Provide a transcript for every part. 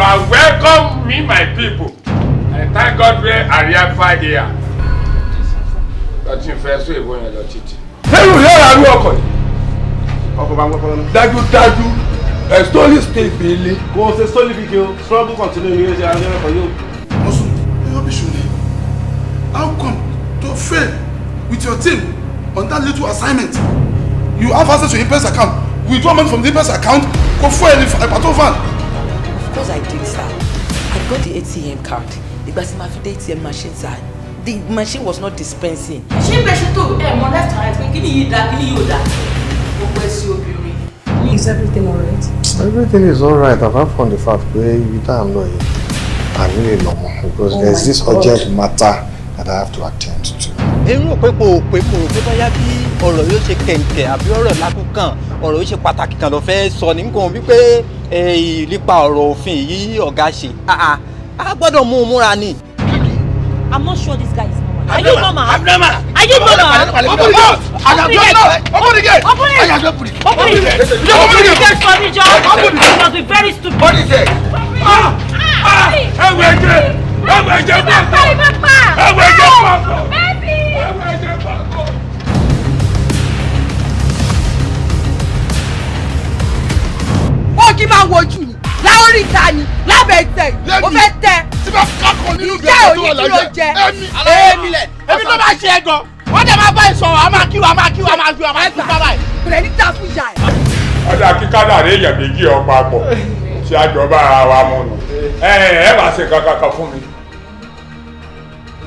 are welcome, me, my people. I thank God where I arrived here. But you first way going to teach. Hey, you hear how you walk? Dájú, story stay Billy. Go say story video. Struggle continue. You say I'm here for you. Also, how come to fail with your team on that little assignment? You have access to Impulse account. Withdraw money from the Impulse account. Go for a patrol van. Of course I did, sir. I got the ATM card. The ATM machine, sir. The machine was not dispensing. Is everything alright? Everything is alright, apart from the fact that you don't know it. I really know more because there's this urgent matter that I have to attend to. Èrò pé kò bóyá bí ọ̀rọ̀ yóò ṣe kẹ̀ǹkẹ̀ àbí ọ̀rọ̀ lákùnkàn ọ̀rọ̀ yóò ṣe pàtàkì kan ló fẹ́ sọ ní nǹkan wípé nípa ọ̀rọ̀ òfin yìí ọ̀gá ṣe. A gbọ́dọ̀ mú un múra ni. I'm not sure this guy is normal. Are you normal? I'm normal. Are you normal? Open the gate! Open the gate! Open it! Open it! Open the gate for me, John. Open it! You must be very stupid. What is it? Ó kí máa wojú ni, láórí ìta ni, lábẹ́ ìtẹ̀, ó fẹ́ tẹ. Tí bá kákọ̀ nínú ìjẹ́ òní kí ló jẹ. Èmi tó bá ṣe é gan. Wọ́n dẹ̀ máa bá ìsọ̀rọ̀, a máa kí wa, a máa ju bàbá ẹ̀. Bẹ̀rẹ̀ ní ta fún ìyá ẹ̀. Ọjà kíkádà rẹ̀ èèyàn méjì ọ̀pá pọ̀ tí a jọba ara wa mú nù. Ẹ bá ṣe kankan fún mi.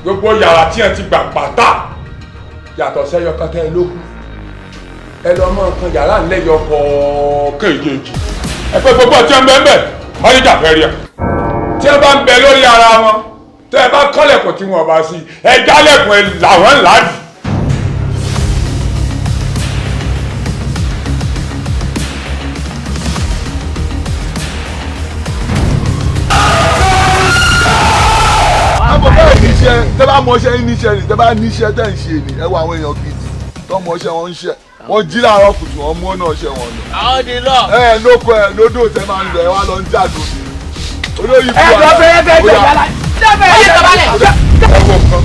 Gbogbo yàrá tí ẹ ti gbà pátá yàtọ̀ sẹ́yọ kẹtẹ lókun. Ẹ lọ mọ nǹkan yàrá ńlẹ́yọ kọ̀ọ̀kan èjèèjì. Ẹ pé gbogbo ọtí ẹ ń bẹ́ẹ̀ bẹ́ẹ̀ wọ́n ní jàfẹ́ rí ẹ. Tí ẹ bá ń bẹ lórí ara wọn, tẹ́ ẹ bá kọ́lẹ̀kùn tí wọ́n bá sí, ẹ jálẹ̀kùn ẹ làwọn ńláàdì. tẹ́ bá mọṣẹ́ níṣẹ́ ni tẹ́ bá níṣẹ́ tẹ́ ń ṣe ni ẹ wo àwọn èèyàn gidi tó mọṣẹ́ wọn ń ṣe wọ́n jí láàárọ̀ kùtù wọn mú ọ̀nà ṣe wọn lọ. Àwọn di lọ. Lóko lódò tẹ́ máa ń lọ ẹ wá lọ ń jáde òbí olóyìn fún wa. Lọ bẹ̀rẹ̀ yàrá. Ọyẹ tọ́balẹ̀. Ẹ wo nǹkan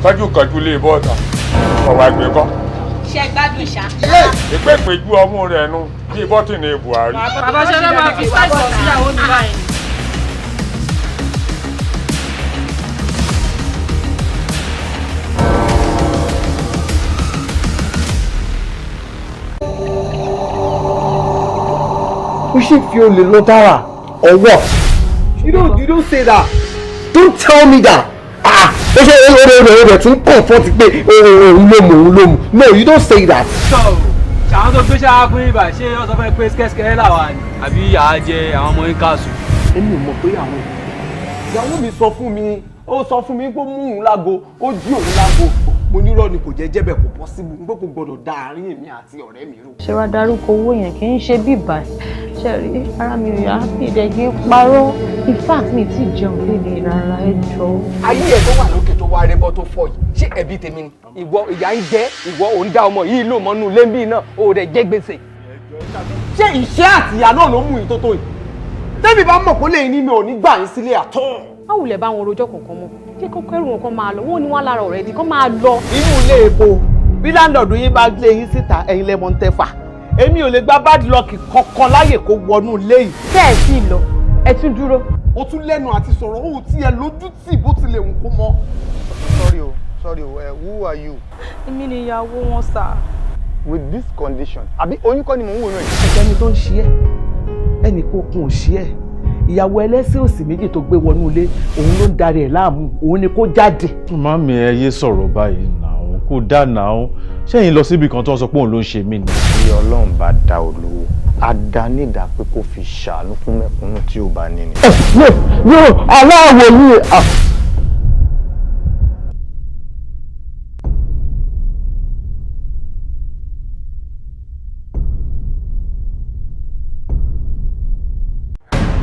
kájúkájú lè bọ́ ọ̀tà ọ̀wà ìgbé kọ́. Ṣé gbádùn ṣá? Ìpèpéjú ọmú rẹ̀ nu bí bọ́tìnì Buhari. Bàbá ṣe ló máa fi sáìsọ̀ síyàwó mi báyìí. We should feel the Lotara or what? You don't say that. Don't tell me that. No, you don't say that. So, àwọn tó gbé ṣáà fún ibà ṣé wọ́n sọ fẹ́ pé skẹ́skẹ́ làwà ni àbí ìyá jẹ àwọn ọmọ yín káàsù. Èmi ò mọ̀ pé àwọn ìyàwó mi sọ fún mi ó sọ fún mi pé mú òun lágo ó jí òun lágo mo nírọ́ ni kò jẹ́ jẹ́bẹ̀ kò possible pé kò gbọdọ̀ da àárín èmi àti ọ̀rẹ́ mi rú. ṣé wàá dárúkọ owó yẹn kì í ṣe bíbá ṣe rí ara mi ò yá bí ìdẹ́gí parọ́ in fact mi ti jẹun léde rárá ẹ jọ. ayé ẹ tó wà lókè tó wá rẹbọ tó fọ yìí ṣé ẹbí tèmi ni ìwọ ìyá ń jẹ ìwọ ò ń dá ọmọ yìí lò mọ́nú lẹ́ńbì náà ò rẹ̀ jẹ́ gbèsè. ṣé ìṣẹ́ àtìyà náà ló mú ìtótó yìí tẹ́bí bá mọ̀ kó lè ní mi ò ní gbà yín sílé àtọ́. báwo lẹ bá wọn rojọ́ kankan mọ́ kí kókó ẹrù wọn kan máa lọ wọn ò ní wọn lára ọ̀rẹ́ di kán máa lọ. inú ilé epo bí láńdọ̀dù yín bá lé yín síta ẹ̀yin lẹ́mọ̀ ń tẹ́fà èmi ò lè gba bad luck kankan láyè kó wọnú ilé yìí. bẹ́ẹ̀ sì lọ ẹ tún dúró. o tún lẹ́nu àti sọ̀rọ̀ o tí ẹ lójú tì bó tilẹ̀ ń kó mọ́. sorry o who are you. èmi ni ìyàwó wọn sà. with this condition àbí oyún kọ́ ni mò ń wò náà. ẹni tó ń ṣe ẹ́ ẹnì kó kun ò ṣe ẹ́ ìyàwó ẹlẹ́sìn òsì méjì tó gbé wọnú ilé òun ló ń darí ẹ̀ láàmú òun ni kó jáde. màmí ẹ yé sọ̀rọ̀ báyìí náà kó dá náà ṣẹ́yìn lọ síbi kan tó ń sọ pé òun ló ń ṣe mí ni. bí ọlọ́run bá dá olówó á dá nídàá pé kó fi ṣàánú fún mẹ̀kúnnù tí ò bá ní ni. no aláwọ̀ mi.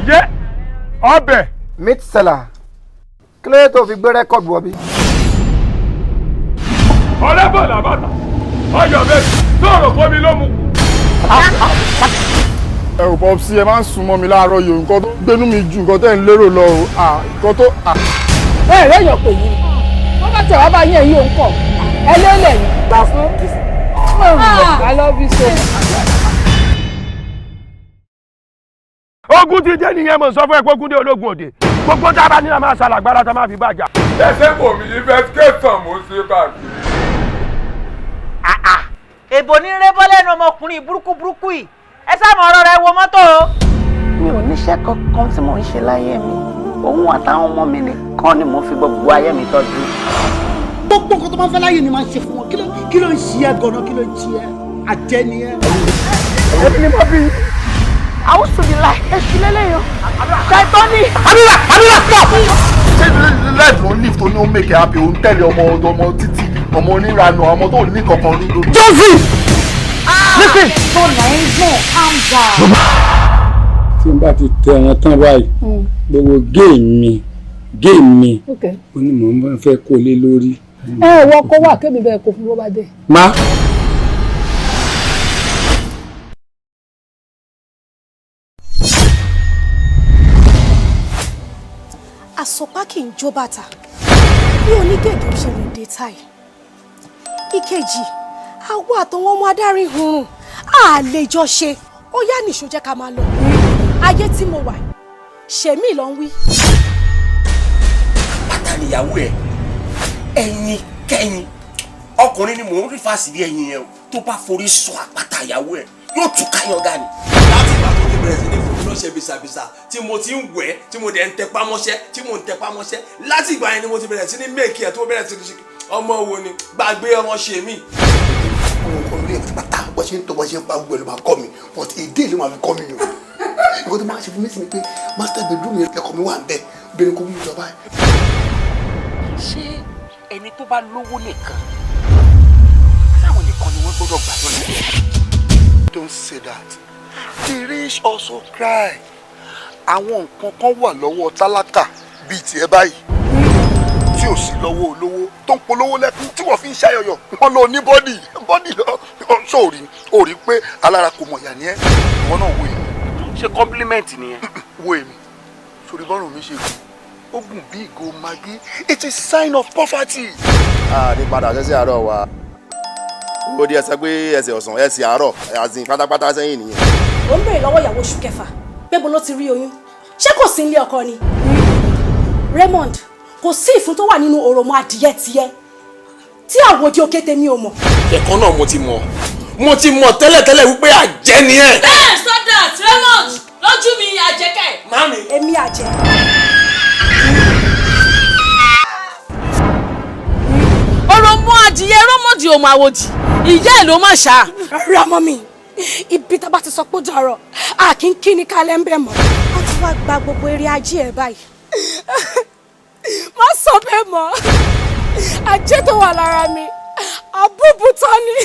Yé ọbẹ̀. meat seller kí ló dé tó fi gbé rẹ́kọ̀dù wọ̀bí. ọlẹ́bọ̀ làbàtà ọyọ̀ bẹ́ẹ̀ sọ̀rọ̀ fún mi ló mú. ẹ ò bọ́ sí ẹ máa ń sún mọ́ mi láàárọ̀ yìí nǹkan tó gbénú mi ju nǹkan tẹ́ ń lérò lọ o nǹkan tó. ẹ rẹ yọ pé yìí wọn bá tẹ wá bá yẹn yìí òun kọ ẹ lélẹ̀ yìí gbà fún I love you so much. ogun ti dé nìyẹn mo sọ fún ẹ pé ogun dé ológun òde gbogbo tá a bá ní la máa ṣàlàgbára tá a máa fi bàjá. ẹsẹ̀ kò mí investigation mo ṣe báyìí. èbò ní rébọ́ lẹ́nu ọmọkùnrin burúkú yìí ẹ sáàmù ọ̀rọ̀ rẹ wo mọ́tò o. mi ò níṣẹ́ kankan tí mò ń ṣe láyé mi òun àtàwọn ọmọ mi nìkan ni mo fi gbogbo ayé mi tọ́jú. gbogbo nǹkan tó máa ń fẹ́ láyé ni máa ń ṣe fún wọn kí ló ń ṣe ẹ gan-an kí ló ń ṣe ẹ àjẹ́ ni ẹ. èmi ni mo bí. àwọn sùnì láì èsì lélẹ́yìn ṣàìtọ́ ni. àdúrà stop. ṣé life ló ń live tó ní ó make happy ó ń tẹ̀lé ọmọ títí ọmọ onírànù ọmọ tó ní kankan ní lójú. Josie. listen. tó nàìjíríà calm down. tí n bá ti tẹ ẹran tán báyìí gbogbo géè mi ó ní mò ń fẹ́ kó lé lórí. ẹ wọ kó wà kébì bẹ́ẹ̀ kó fún bó bá dé. má. àsopá kì í jó bàtà bí onígègé ó ṣe lè dé táì. ìkejì àwọ àtọwọn ọmọ adarí hurun a lè jọ ṣe ó yá nìṣó jẹ́ ká máa lọ. ayé tí mo wà ṣèmí ló ń wí. pátá níyàwó ẹ ẹyin kẹyin ọkùnrin ni mò ń rí fásitì ẹyin yẹn o tó bá forí sọ àpáta ìyàwó ẹ yóò tún káyọ̀gá ni. láti ìgbà tó ti bẹ̀rẹ̀ sí ní fún mi lọ́sẹ̀ bisabisa tí mo ti ń wẹ̀ tí mo dẹ̀ ń tẹpá mọ́ṣẹ́ láti ìgbà yẹn ni mo ti bẹ̀rẹ̀ sí ní méèkì ẹ̀ tó bẹ̀rẹ̀ sí ní ṣe ọmọ wo ni gbàgbé ọmọ ṣe mí. ọkùnrin lè pátá bó ṣe ń tọ́ bó ṣe ń pa gbogbo ẹ̀ ló máa kọ́ mi but èdè ló máa fi kọ́ mi o. nǹkan tó máa ṣe fún mi sí ni pé master bedroom yẹn ẹ̀kọ́ mi wà ń bẹ̀ obìnrin kò mú mi lọ báyìí. ṣé ẹni tó bá lówó nìkan táwọn nìkan ni wọ́n gbọ́dọ̀ gbà lọ́nà. Don't say that. The rich also cry. Àwọn nǹkan kan wà lọ́wọ́ tálákà bíi tiẹ̀ báyìí tí ò sí lọ́wọ́ olówó tó ń polówó lẹ́kún tí wọ́n fi ń ṣàyọyọ̀ wọ́n lọ ní bọ́dì lọ sóòrí òrí pé alára kò mọ̀ yà ní ẹ́ ìwọ náà wo èmi. ṣé compliment nìyẹn. wo èmi sórí bọ́rùn mi ṣe gùn ó gùn bí ìgò magí it is sign of poverty. ní padà ṣẹ́ṣẹ́ àárọ̀ wa ó di ẹsẹ̀ pé ẹsẹ̀ ọ̀sán ẹsẹ̀ àárọ̀ àzìn pátápátá sẹ́yìn nìyẹn. ó ń béèrè lọ́wọ́ ìyàwó oṣù kẹfà pé bó ló ti rí oyún ṣé kò sí ilé ọkọ ni. Raymond kò sí ìfun tó wà nínú òròmọ adìyẹ tiẹ̀ tí àwòdì òkété mi ò mọ̀. ẹ̀kan náà mo ti mọ̀ tẹ́lẹ̀tẹ́lẹ̀ wípé àjẹ́ ni ẹ̀. bẹ́ẹ̀ sọ́dà Raymond lójú mi àjẹkẹ́. Mami. èmi àjẹ́. òròmọ adìyẹ rọ́mọdì òmò àwòdì ìyá ẹ̀ ló má ṣá. rámọ́ mi ibi tá a bá ti sọ pé ó dàrọ̀ a kì í kí ni kálẹ̀ ń bẹ̀ mọ́ wọ́n ti wá gba gbogbo eré ajé ẹ̀ báyìí. má sọ bẹ́ẹ̀ mọ́ ajé tó wà lára mi àbúbùtọ́ ni.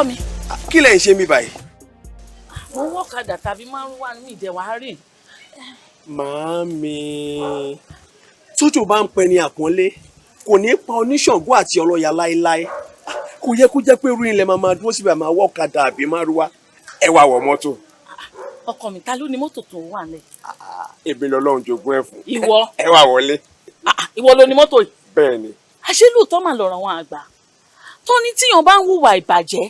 ọkọ mi. Kí lẹ̀ ń ṣe mí báyìí? Mo wọ́ ọ̀kadà tàbí márùn-ún ní ìdẹ̀wà rìn. Màámi, tójò bá ń pẹ ní àpọ́nlé, kò ní pa oníṣàngó àti ọlọ́ya láéláé. Kò yẹ kó jẹ́ pé irú ilẹ̀ máa dúró síbẹ̀ máa wọ́ ọ̀kadà àbí márùwá. Ẹ wá wọ mọ́tò. Ọkọ mi, ta ló ní mọ́tò tó wà lẹ̀? Èmi lọ́lọ́run jogún ẹ̀ fún. Ìwọ. Ẹ wá wọlé. Ìwọ ló ní mọ́tò yìí. Bẹ́ẹ̀ ni. Àṣé lóòótọ́ mà lọ̀rọ̀ wọn àgbà. Tó ní tíyan bá ń hùwà ìbàjẹ́,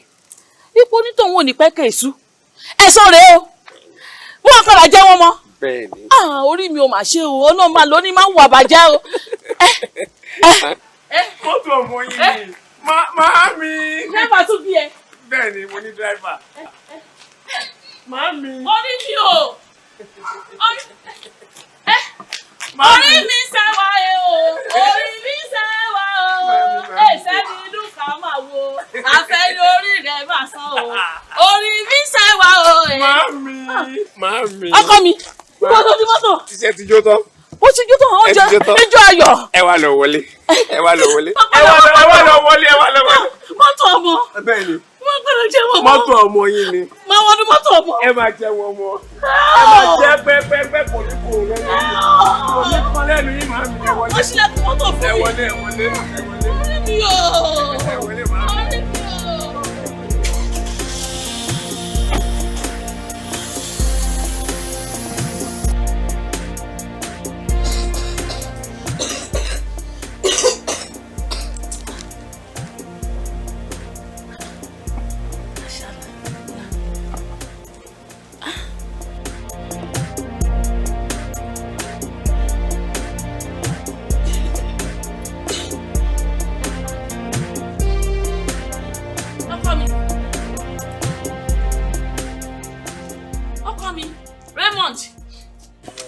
ipò onítòun ò ní pẹ́ kèésù. Ẹ̀san rèé o. Wọ́n àkàrà jẹ́ wọn mọ́. Bẹ́ẹ̀ ni. Orí mi ò mà ṣe o, ọ̀nà máa lóní máa ń hùwà bàjẹ́ o. Mọ́tò ọmọ yìí ni. Màámi. Dráìvà tún bí ẹ. Bẹ́ẹ̀ ni, mo ní dráìvà. Màámi. Orí mi o. Orí mi sẹ́wà o. Orí mi sẹ́wà o. Èsẹ́ mi inú ká máa wo. Àfẹ́ lórí rẹ̀ máa sán o. Orí mi sẹ́wà o. Màámi. Ọkọ mi, mọ́tò ti mọ́tò. Iṣẹ́ ti jó tán. Ó ti jó tán, ó jẹ́ ijó ayọ̀. Ẹ wá lọ wọlé. Ẹ wá lọ wọlé. Ẹ wá lọ wọlé. Mọ́tò ọmọ. Bẹ́ẹ̀ ni. Mo gbọ́dọ̀ jẹ́ wọn mọ́. Mọ́tò ọmọ yín ni. Máa wọnú mọ́tò ọmọ. Ẹ máa jẹ wọn mọ́. Ẹ máa jẹ pẹ́pẹ́pẹ́ kò ní kò lẹ́nu yín. Kò ní kò lẹ́nu yín màámi. Ẹ wọlé. Ó ṣílẹ̀kùn mọ́tò fún mi. Ẹ wọlé. Orí mi o. Ẹ wọlé màámi. Orí mi o.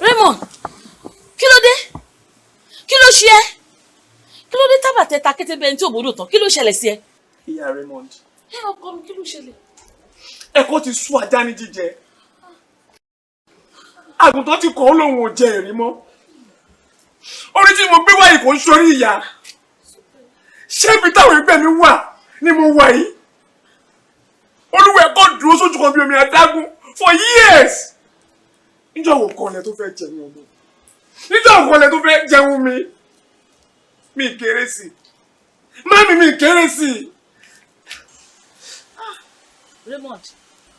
Raymond, kí ló dé? Kí ló ṣe ẹ́? Kí ló dé tábàtẹ́ ta kété bẹ́ẹ̀ tí òbòdò tán? Kí ló ṣẹlẹ̀ sí ẹ? Ìyá Raymond. Ọkọ mi, kí ló ṣẹlẹ̀? Ẹ̀kọ́ ti sú ajá ní jíjẹ. Àgùntàn ti kọ̀ ọ́ lòun ò jẹ èrí mọ́. Orí tí mo gbé wáyé kò ń sórí ìyá. Ṣé ibi táwọn ẹgbẹ́ mi wà ni mo wà yìí? Olúwa ẹ̀kọ́ dúró sójú kan bí omi adágún for years. Níjọ́ wo kan lẹ tó fẹ́ jẹun ọmọ? Níjọ́ wo kan lẹ tó fẹ́ jẹun mi? Mi kéré sí. Mami mi kéré sí. Raymond,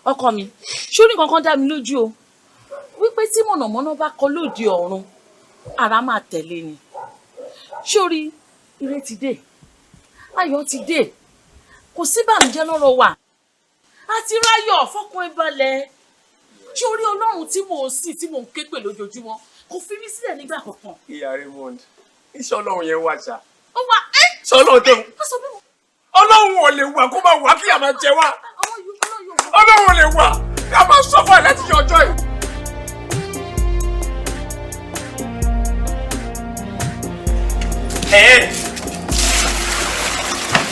ọkọ mi, ṣórí kankan dá mi lójú o. Wípé tí mọ̀nàmọ́ná bá kọ lóde ọ̀run, ara máa tẹ̀lé ni. Ṣórí, ire ti dé, ayọ̀ ti dé, kò sí bànújẹ́ lọ́rọ̀ wa. Àti ráyọ̀ fọ́kàn ìbalẹ̀. Ṣórí Ọlọ́run tí mò ń sìn tí mò ń ké pè lójoojúmọ́ kò fi mí sílẹ̀ nígbà kankan. Ìyá Raymond, iṣẹ́ Ọlọ́run yẹn wà ṣá. Ó wà ẹ́. Ṣé Ọlọ́run tó ń? Ọlọ́run ò lè wà kó máa wà kí a máa jẹ wá. Ọlọ́run ò lè wà kí a máa sọ́fà láti ṣe ọjọ́ yìí.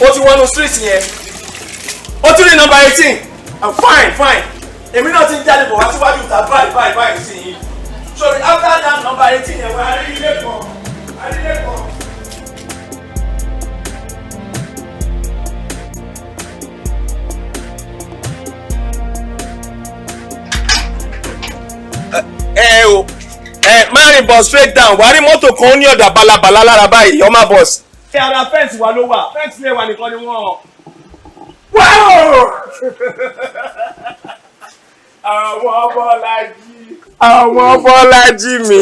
Ó ti wọnú street yẹn. Ó tún ní nọ́mbà 18. I'm fine. Èmi náà ti ń jáde bọ̀ wá síwájú ìta báyìí sí yìí. Sorry, after that nọ́mbà 18 yẹn wá rí ilé kan. Márìn bus straight down, wàá rí mọ́tò kan ní ọ̀dà balabala lára báyìí, ọmọ bus. Ṣé ara fẹ́ǹsì wa ló wà? Fẹ́ǹsì lè wà nìkan ni wọ́n. Àwọn Bọ́lájí mi.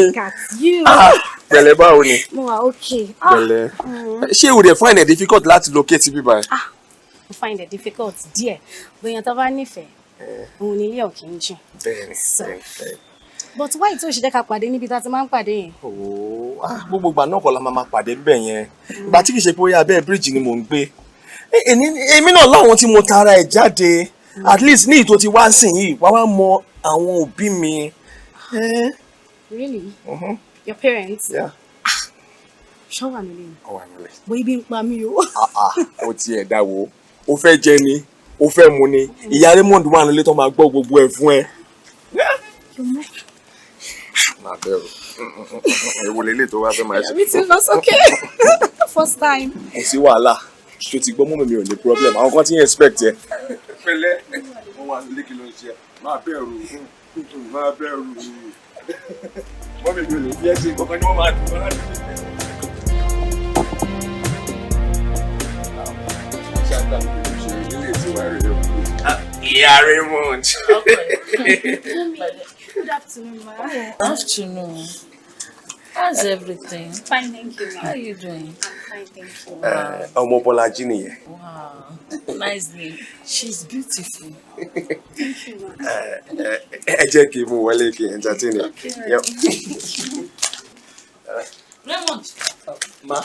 Pẹ̀lẹ́ báwo ni? Mo wà okay. Pẹ̀lẹ́. Ṣé o dẹ̀ find it difficult láti locate bí báyìí? Mo find it difficult díẹ̀. Bóyá tó bá nífẹ̀ẹ́, òun ni ilé ọ̀kì ń jìn. Bẹ́ẹ̀ni. But why tó ṣe jẹ́ ká pàdé níbi tá a ti máa ń pàdé yẹn? Gbogbo ìgbà náà kọ́ la máa pàdé níbẹ̀ yẹn. Ìgbà tí kì í ṣe pé ó yá abẹ́ bíríìjì ni mò ń gbé. Èmi náà láwọn tí mo tara ẹ̀ jáde. At least ní ìtò ti wá sìn yìí, wá mọ àwọn òbí mi. Really? Your parents? Yeah. Ṣọ́ wà nílé ni? Ó wà nílé. Bó ibi ń pa mí o. Ó ti ẹ̀ dá wo. Ó fẹ́ jẹ ni, ó fẹ́ mu ni. Ìyá Raymond wà nílé tó máa gbọ́ gbogbo ẹ̀ fún ẹ. Má bẹ̀rù. Èwo lélẹ̀ tó wá fẹ́ máa ṣe. Mi ti lọ sókè. First time. Kò sí wàhálà. Ṣé o ti gbọ́ mọ́ mi ò ní problem? Àwọn kan ti ń expect ẹ. pẹ̀lẹ́ mo wà nílé kí ló ń ṣe máa bẹ̀rù máa bẹ̀rù wọ́n mi gbèrò bí ẹ ṣe kankan ni wọ́n máa dùn wọ́n láti fi bẹ̀rù. ṣé àgbàdo kò ṣe ilé ìtura rẹ̀ yóò kú. ìyá Raymond. Good afternoon, ma. Afternoon. How's everything? Fine, thank you, ma. How are you doing? I'm fine, thank you. Omobolaji nìyẹn. Wow, nice name. She's beautiful. Thank you, ma. Ẹ jẹ́ kí n mú wọlé kí n entertain ẹ. Raymond. Ma.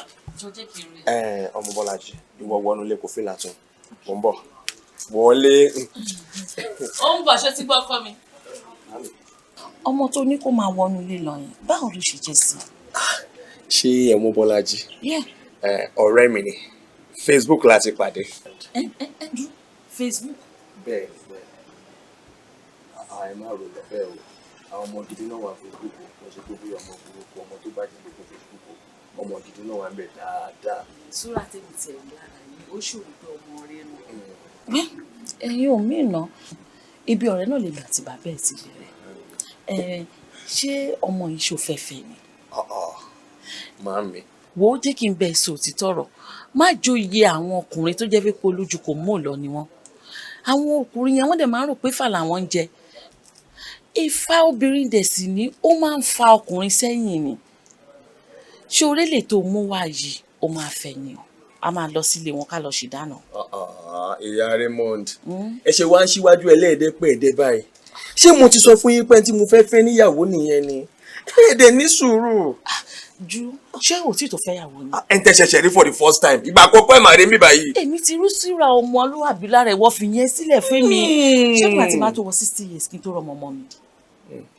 Omobolaji, ìwọ wọnú ilé kò fìlà tún. Mo ń bọ̀. Wọlé. Ó ń bọ̀ ṣé ti gbọ́ ọkọ mi. Ọmọ tó ní kó máa wọnú ilé lọ yẹn, báwo ló ṣe jẹ́ sí? Ṣé Omobolaji? Yeah. Ọ̀rẹ́ mi ni. Facebook láti pàdé. Facebook? Bẹ́ẹ̀ bẹ́ẹ̀. Ẹ má rò lọ bẹ́ẹ̀ o. Àwọn ọmọ gidi náà wà Facebook o. Wọ́n ṣe gbogbo ọmọ burúkú ọmọ tó bá jẹ́ gbogbo Facebook o. Ọmọ gidi náà wà ń bẹ̀ dáadáa. Súrà tèmi tiẹ̀ lára yìí, ó ṣòro pé ọmọ rẹ nù. Ẹ̀yin ò mí ná, ibi ọ̀rẹ́ náà lè gbà tí bàbá ẹ̀ ti bẹ̀rẹ̀. Ṣé ọmọ yìí ṣòfẹ́fẹ́ ni? Màámi. Wo jẹ́ kí n bẹ èso òtítọ́ rọ̀, má jóye àwọn ọkùnrin tó jẹ́ pé kó lójú kò mú lọ ni wọ́n. Àwọn ọkùnrin yẹn wọ́n dẹ̀ máa ń rò pé fà làwọn ń jẹ. Ifá obìnrin dẹ̀ sì ní ó máa ń fa ọkùnrin sẹ́yìn ni. Ṣé orílẹ̀ tó mú wá yìí ó máa fẹ́ ni o? A máa lọ sílé wọn ká lọ ṣèdáná. Ìyá Raymond, ẹ ṣe wá ń ṣíwájú ẹlẹ́ẹ̀dẹ́pẹ̀ẹ́dẹ́ báyìí. Ṣé mo ti sọ fún yín pé tí mo fẹ́ fẹ́ níyàwó nìyẹn ni? Èdè ní sùúrù. Ju ṣé ò tí tó fẹ́ yàwó ni? Ẹ ń tẹ̀sẹ̀ṣẹ̀ rí for the first time. Ìgbà àkọ́kọ́ ẹ̀ máa rí mi báyìí. Èmi ti rú síra ọmọ olúwàbí lára ìwọ fi yẹn sílẹ̀ fún mi. Ṣé ìgbà tí bá tó wọ 60 years kí n tó rọmọ ọmọ mi?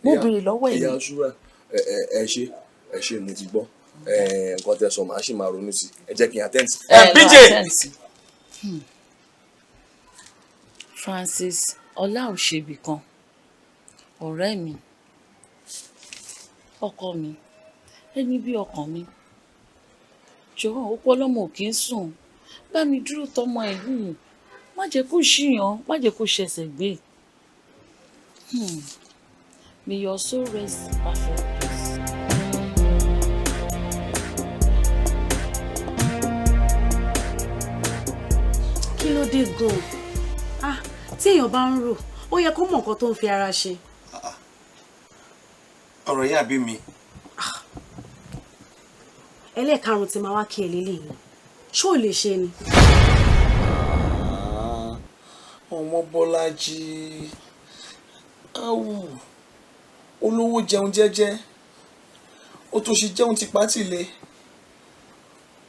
Mo béèrè lọ́wọ́ ẹ̀. Ìyá Ṣúra, ẹ ṣe mo ti gbọ́. Nǹkan tẹ́ sọ màá ṣì máa ronú sí. Ẹ jẹ́ kí n attend sí. BJ. Francis Ọláòṣèbí kan, ọ̀rẹ́ mi, ọkọ mi, ẹni bí ọkàn mi. Jọ̀wọ́ òpó ọlọ́mọ ò kí ń sùn. Bá mi dúró tọmọ ẹ̀ yìí. Má jẹ́ kó ṣìyàn, má jẹ́ kó ṣẹ̀ṣẹ̀ gbé. May your soul rest in perfect peace. Kí ló dé gan-an? Tí èèyàn bá ń rò, ó yẹ kó mọ nǹkan tó ń fi ara ṣe. Ọ̀rọ̀ yìí àbí mi. Ẹlẹ́ẹ̀karùn-ún tí máa wá kí ẹ lélẹ́yìn. Ṣó lè ṣe ni? Omobolaji. Awù. Olówó jẹun jẹ́jẹ́. Òtòṣì jẹun tipátìlẹ̀.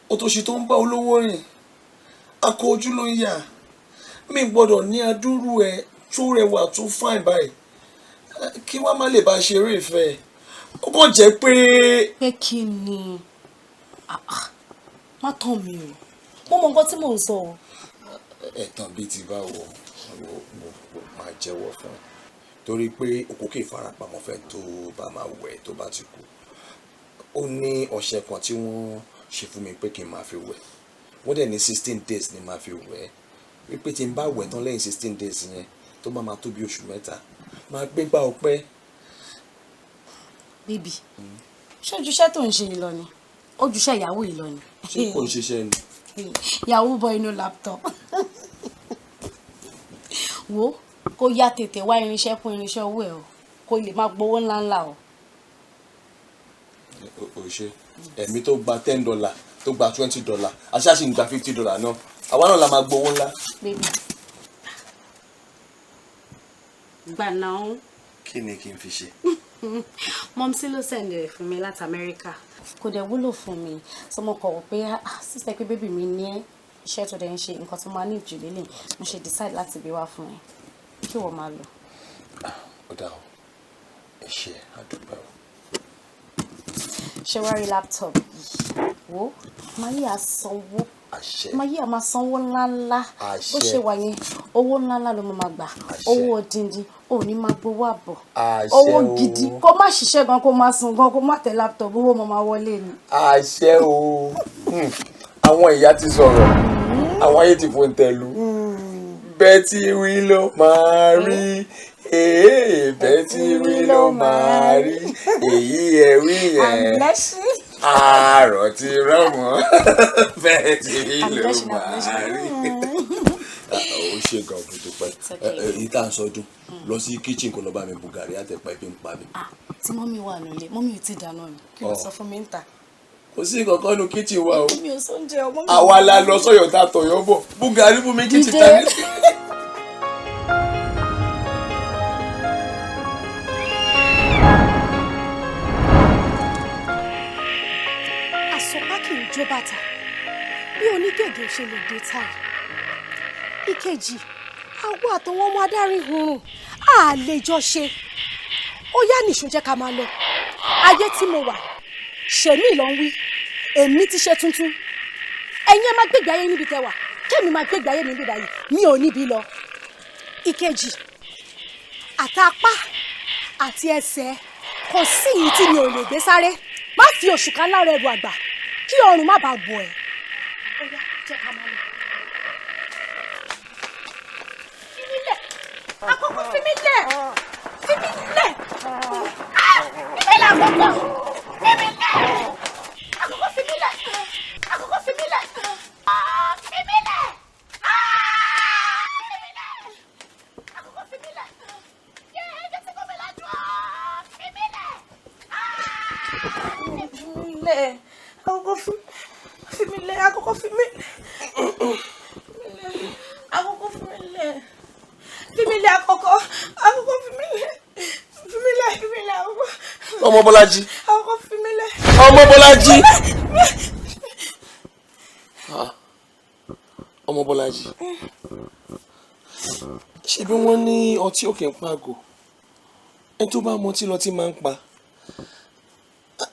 Òtòṣì tó ń bá olówó rìn. Akọ ojú ló ń yà. Mi gbọ́dọ̀ ní adúrú ẹ tó rẹwà tó fine báyìí. Kí wá má lè bá ṣeré ìfẹ́. Ó kàn jẹ́ pé. Pé kí ni? Má tàn mí o. Mo mọ nǹkan tí mò ń sọ o. Ẹ̀tàn bíi ti báwo mo máa jẹ́wọ́ fún ẹ. Torí pé òkúkè ìfarapamọ́ fẹ́ tó bá máa wẹ̀ tó bá ti kú. Ó ní ọṣẹ kan tí wọ́n ṣe fún mi pé kí n máa fi wẹ̀. Wọ́n dẹ̀ ní 16 days ni máa fi wẹ̀. Wípé tí n bá wẹ̀ tán lẹ́yìn 16 days yẹn tó bá máa tó bí oṣù mẹ́ta máa gbé gbá ọpẹ́. Bíbí, ṣé ojúṣe tó ń ṣe yìí lọ ni? Ojúṣe ìyàwó yìí lọ ni? Ṣé kò ń ṣiṣẹ́ ni? Ìyàwó bọ inú laptop. Wo kó yá tètè wá irinṣẹ́ fún irinṣẹ́ owó ẹ̀ o, kó lè máa gbowó ńláńlá o. O ṣe ẹ̀mí tó gba $10 tó gba $20 aṣáṣì ń gba $50 náà àwa náà la máa gbowó ńlá. Gbà náà. Kí ni kí n fi ṣe? Mọ́mísí ló sẹ̀ǹdẹ̀ fún mi láti Amẹ́ríkà. Kò dẹ̀ wúlò fún mi. Sọmọ kọ̀ wò pé sísẹ pé bébì mi ní iṣẹ́ tó dẹ̀ ń ṣe nǹkan tó máa ní ìjìnlẹ̀ lè mo ṣe decide láti gbé wá fún ẹ. Kí wọ́n máa lọ. Ó dà o. Ẹ ṣe àdúgbò o. Ṣé wá rí laptop yìí? Wo máa yí àsanwó. Máa yí àmà sanwó ńláńlá. Bó ṣe wà yẹn, owó ńláńlá ló máa gbà. Owó odindi, ò ní máa gbowó àbọ̀. Owó gidi, kó má ṣiṣẹ́ gan, kó má sùn gan, kó má tẹ laptop, owó máa wọlé ni. Àṣẹ o. Àwọn ìyá ti sọ̀rọ̀. Àwọn ayé ti fòun tẹ̀lú. bẹ́ẹ̀ tí wí ló máa rí bẹ́ẹ̀ tí wí ló máa rí èyí ẹ wí ẹ àárọ̀ ti rọ̀mọ́ bẹ́ẹ̀ tí wí ló máa rí. ó ṣe gan ọdún tó pẹ́ èyí tá à ń sọdún lọ sí kíchìn kó lọ bá mi bu gàrí àtẹ̀pá ibi ń pa mi. tí mọ́mí wà nílé mọ́mí ò tí ì dáná ni kí ló sọ fún mi ń tà. kò sí kankan nu kíchìn wa o mi ò sóúnjẹ ọmọ mi. àwa la lọ sọyọ tá a tọyọ bọ bu gàrí fún mi kíchìn tá a ní. àsopá kì í jó bàtà bí onígègé ṣe lè dé táì. ìkejì àwọn àtọwọn ọmọ adarí hurun a lè jọ ṣe ó yá nìṣó jẹ́ ká máa lọ ayé tí mo wà ṣèmí ló ń wí èmi ti ṣe tuntun ẹ̀yin ẹ máa gbégbé ayé níbi tẹwà kémi máa gbégbé ayé níbi báyìí mi ò níbi lọ. ìkejì àtàpá àti ẹsẹ̀ kò sí yìí tí mi ò lè gbé sáré má fi òṣùká lára ẹrù àgbà kí ọrùn má bàa bọ̀ ẹ́. ó yá jẹ́ ká máa lọ. àkókò fi mí lẹ̀ fi mí lẹ̀ fi mí lẹ̀ àkókò fi mí lẹ̀ àkókò fi mí lẹ̀ àkókò fi mí lẹ̀ fi mí lẹ̀ àkókò fi mí lẹ̀ yéé jẹ́sí kò mí lájú fi mí lẹ̀ àkókò fi mí lẹ̀ àkókò fi mí lẹ̀ àkókò fi mí lẹ̀. Fimile àkọ́kọ́ fimile àkọ́kọ́. Omobolaji. Àkọ́kọ́ fimile. Omobolaji. Omobolaji. Ṣé bí wọ́n ní ọtí òkè ń pàgò ẹni tó bá mọtí lọ tí máa ń pa.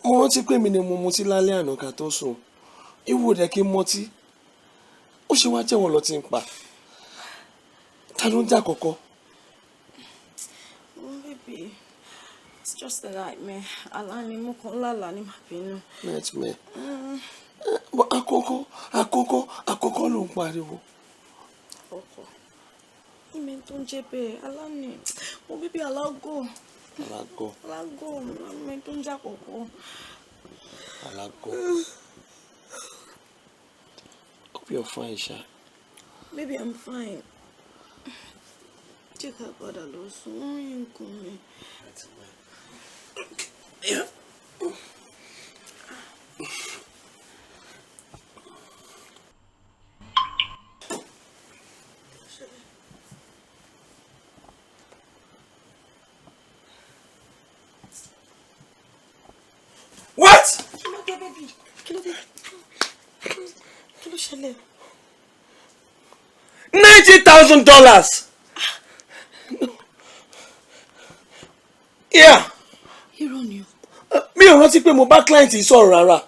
Mo rántí pé mi ni mo mutí lálẹ́ àná ká tó sùn ìwò dẹ̀ kí n mọtí ó ṣe wá jẹ́wọ́ lọ tí ń pa. Ta ló ń jà kọ́kọ́? Baby, it's just a nightmare. Alani mo kan lálàá ní má bínú. Nightmare. Àkọ́kọ́ ló ń pariwo. Àkọ́kọ́. Ìmẹ̀ tó ń jẹ́ bẹ́ẹ̀, Alani, mo bíbí alágò. Alágò. Ìmẹ̀ tó ń jà kọ́kọ́. Alágò. Hope you're fine, Sha. Baby, I'm fine. Jẹ́ ká padà lọ sùn orin nǹkan mi. What? Kí ló dé, baby? Kí ló ṣẹlẹ̀? $90,000. Yeah. Irọ́ ni o. Mi ò rántí pé mo bá client yìí sọ̀rọ̀ rárá.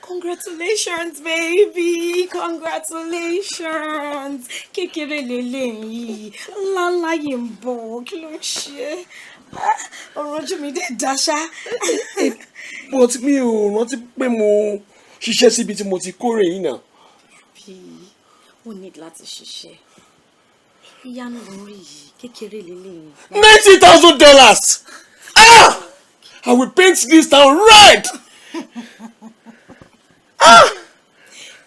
Congratulations, baby. Congratulations. Kékeré lélẹ́yìí. Ńláńlá yìí ń bọ̀. Kí ló ń ṣe? Ọ̀rọ̀ ojú mi dẹ̀ dáṣá. But mi ò rántí pé mo ṣiṣẹ́ síbi tí mo ti kórè yìí náà. Bí o need láti ṣiṣẹ́. Ìyanu lórí yìí kékeré lélẹ́yìí. $90,000. I will paint this town red.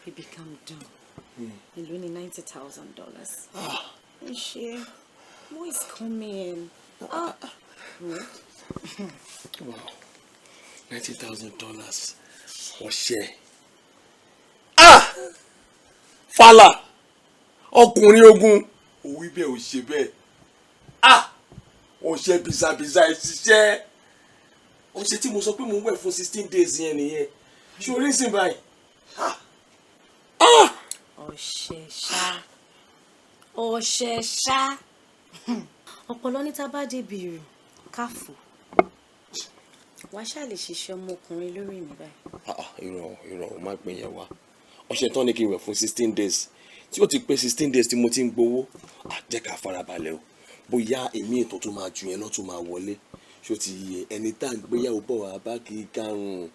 Baby, calm down. Èló ni $90,000. Ṣé mo is coming. Wow. $90,000. Ọṣẹ. Fàlà. Ọkùnrin ogun. Òwí bẹ́ẹ̀ ò ṣe bẹ́ẹ̀. Ọṣẹ bizabiza ẹ ṣiṣẹ́. Ọṣẹ tí mo sọ pé mo ń wẹ̀ fún 16 days yẹn nìyẹn. Ṣé orí ń sìn báyìí? Ọṣẹ ṣá. Ọpọlọ ní tá bá débi rò káfò. Wàá ṣáà lè ṣiṣẹ́ ọmọkùnrin lórí mi báyìí. Ìrọ̀ má gbé yẹn wá. Ọṣẹ tán ní kí n wẹ̀ fún 16 days. Tí ó ti pé 16 days tí mo ti ń gbowó, jẹ́ ká farabalẹ̀ o. Bóyá èmi ètò tó máa ju yẹn náà tó máa wọlé. Ṣó ti yẹ ẹni tá à ń gbéyàwó bọ̀ wá bá kì í karùn-ún.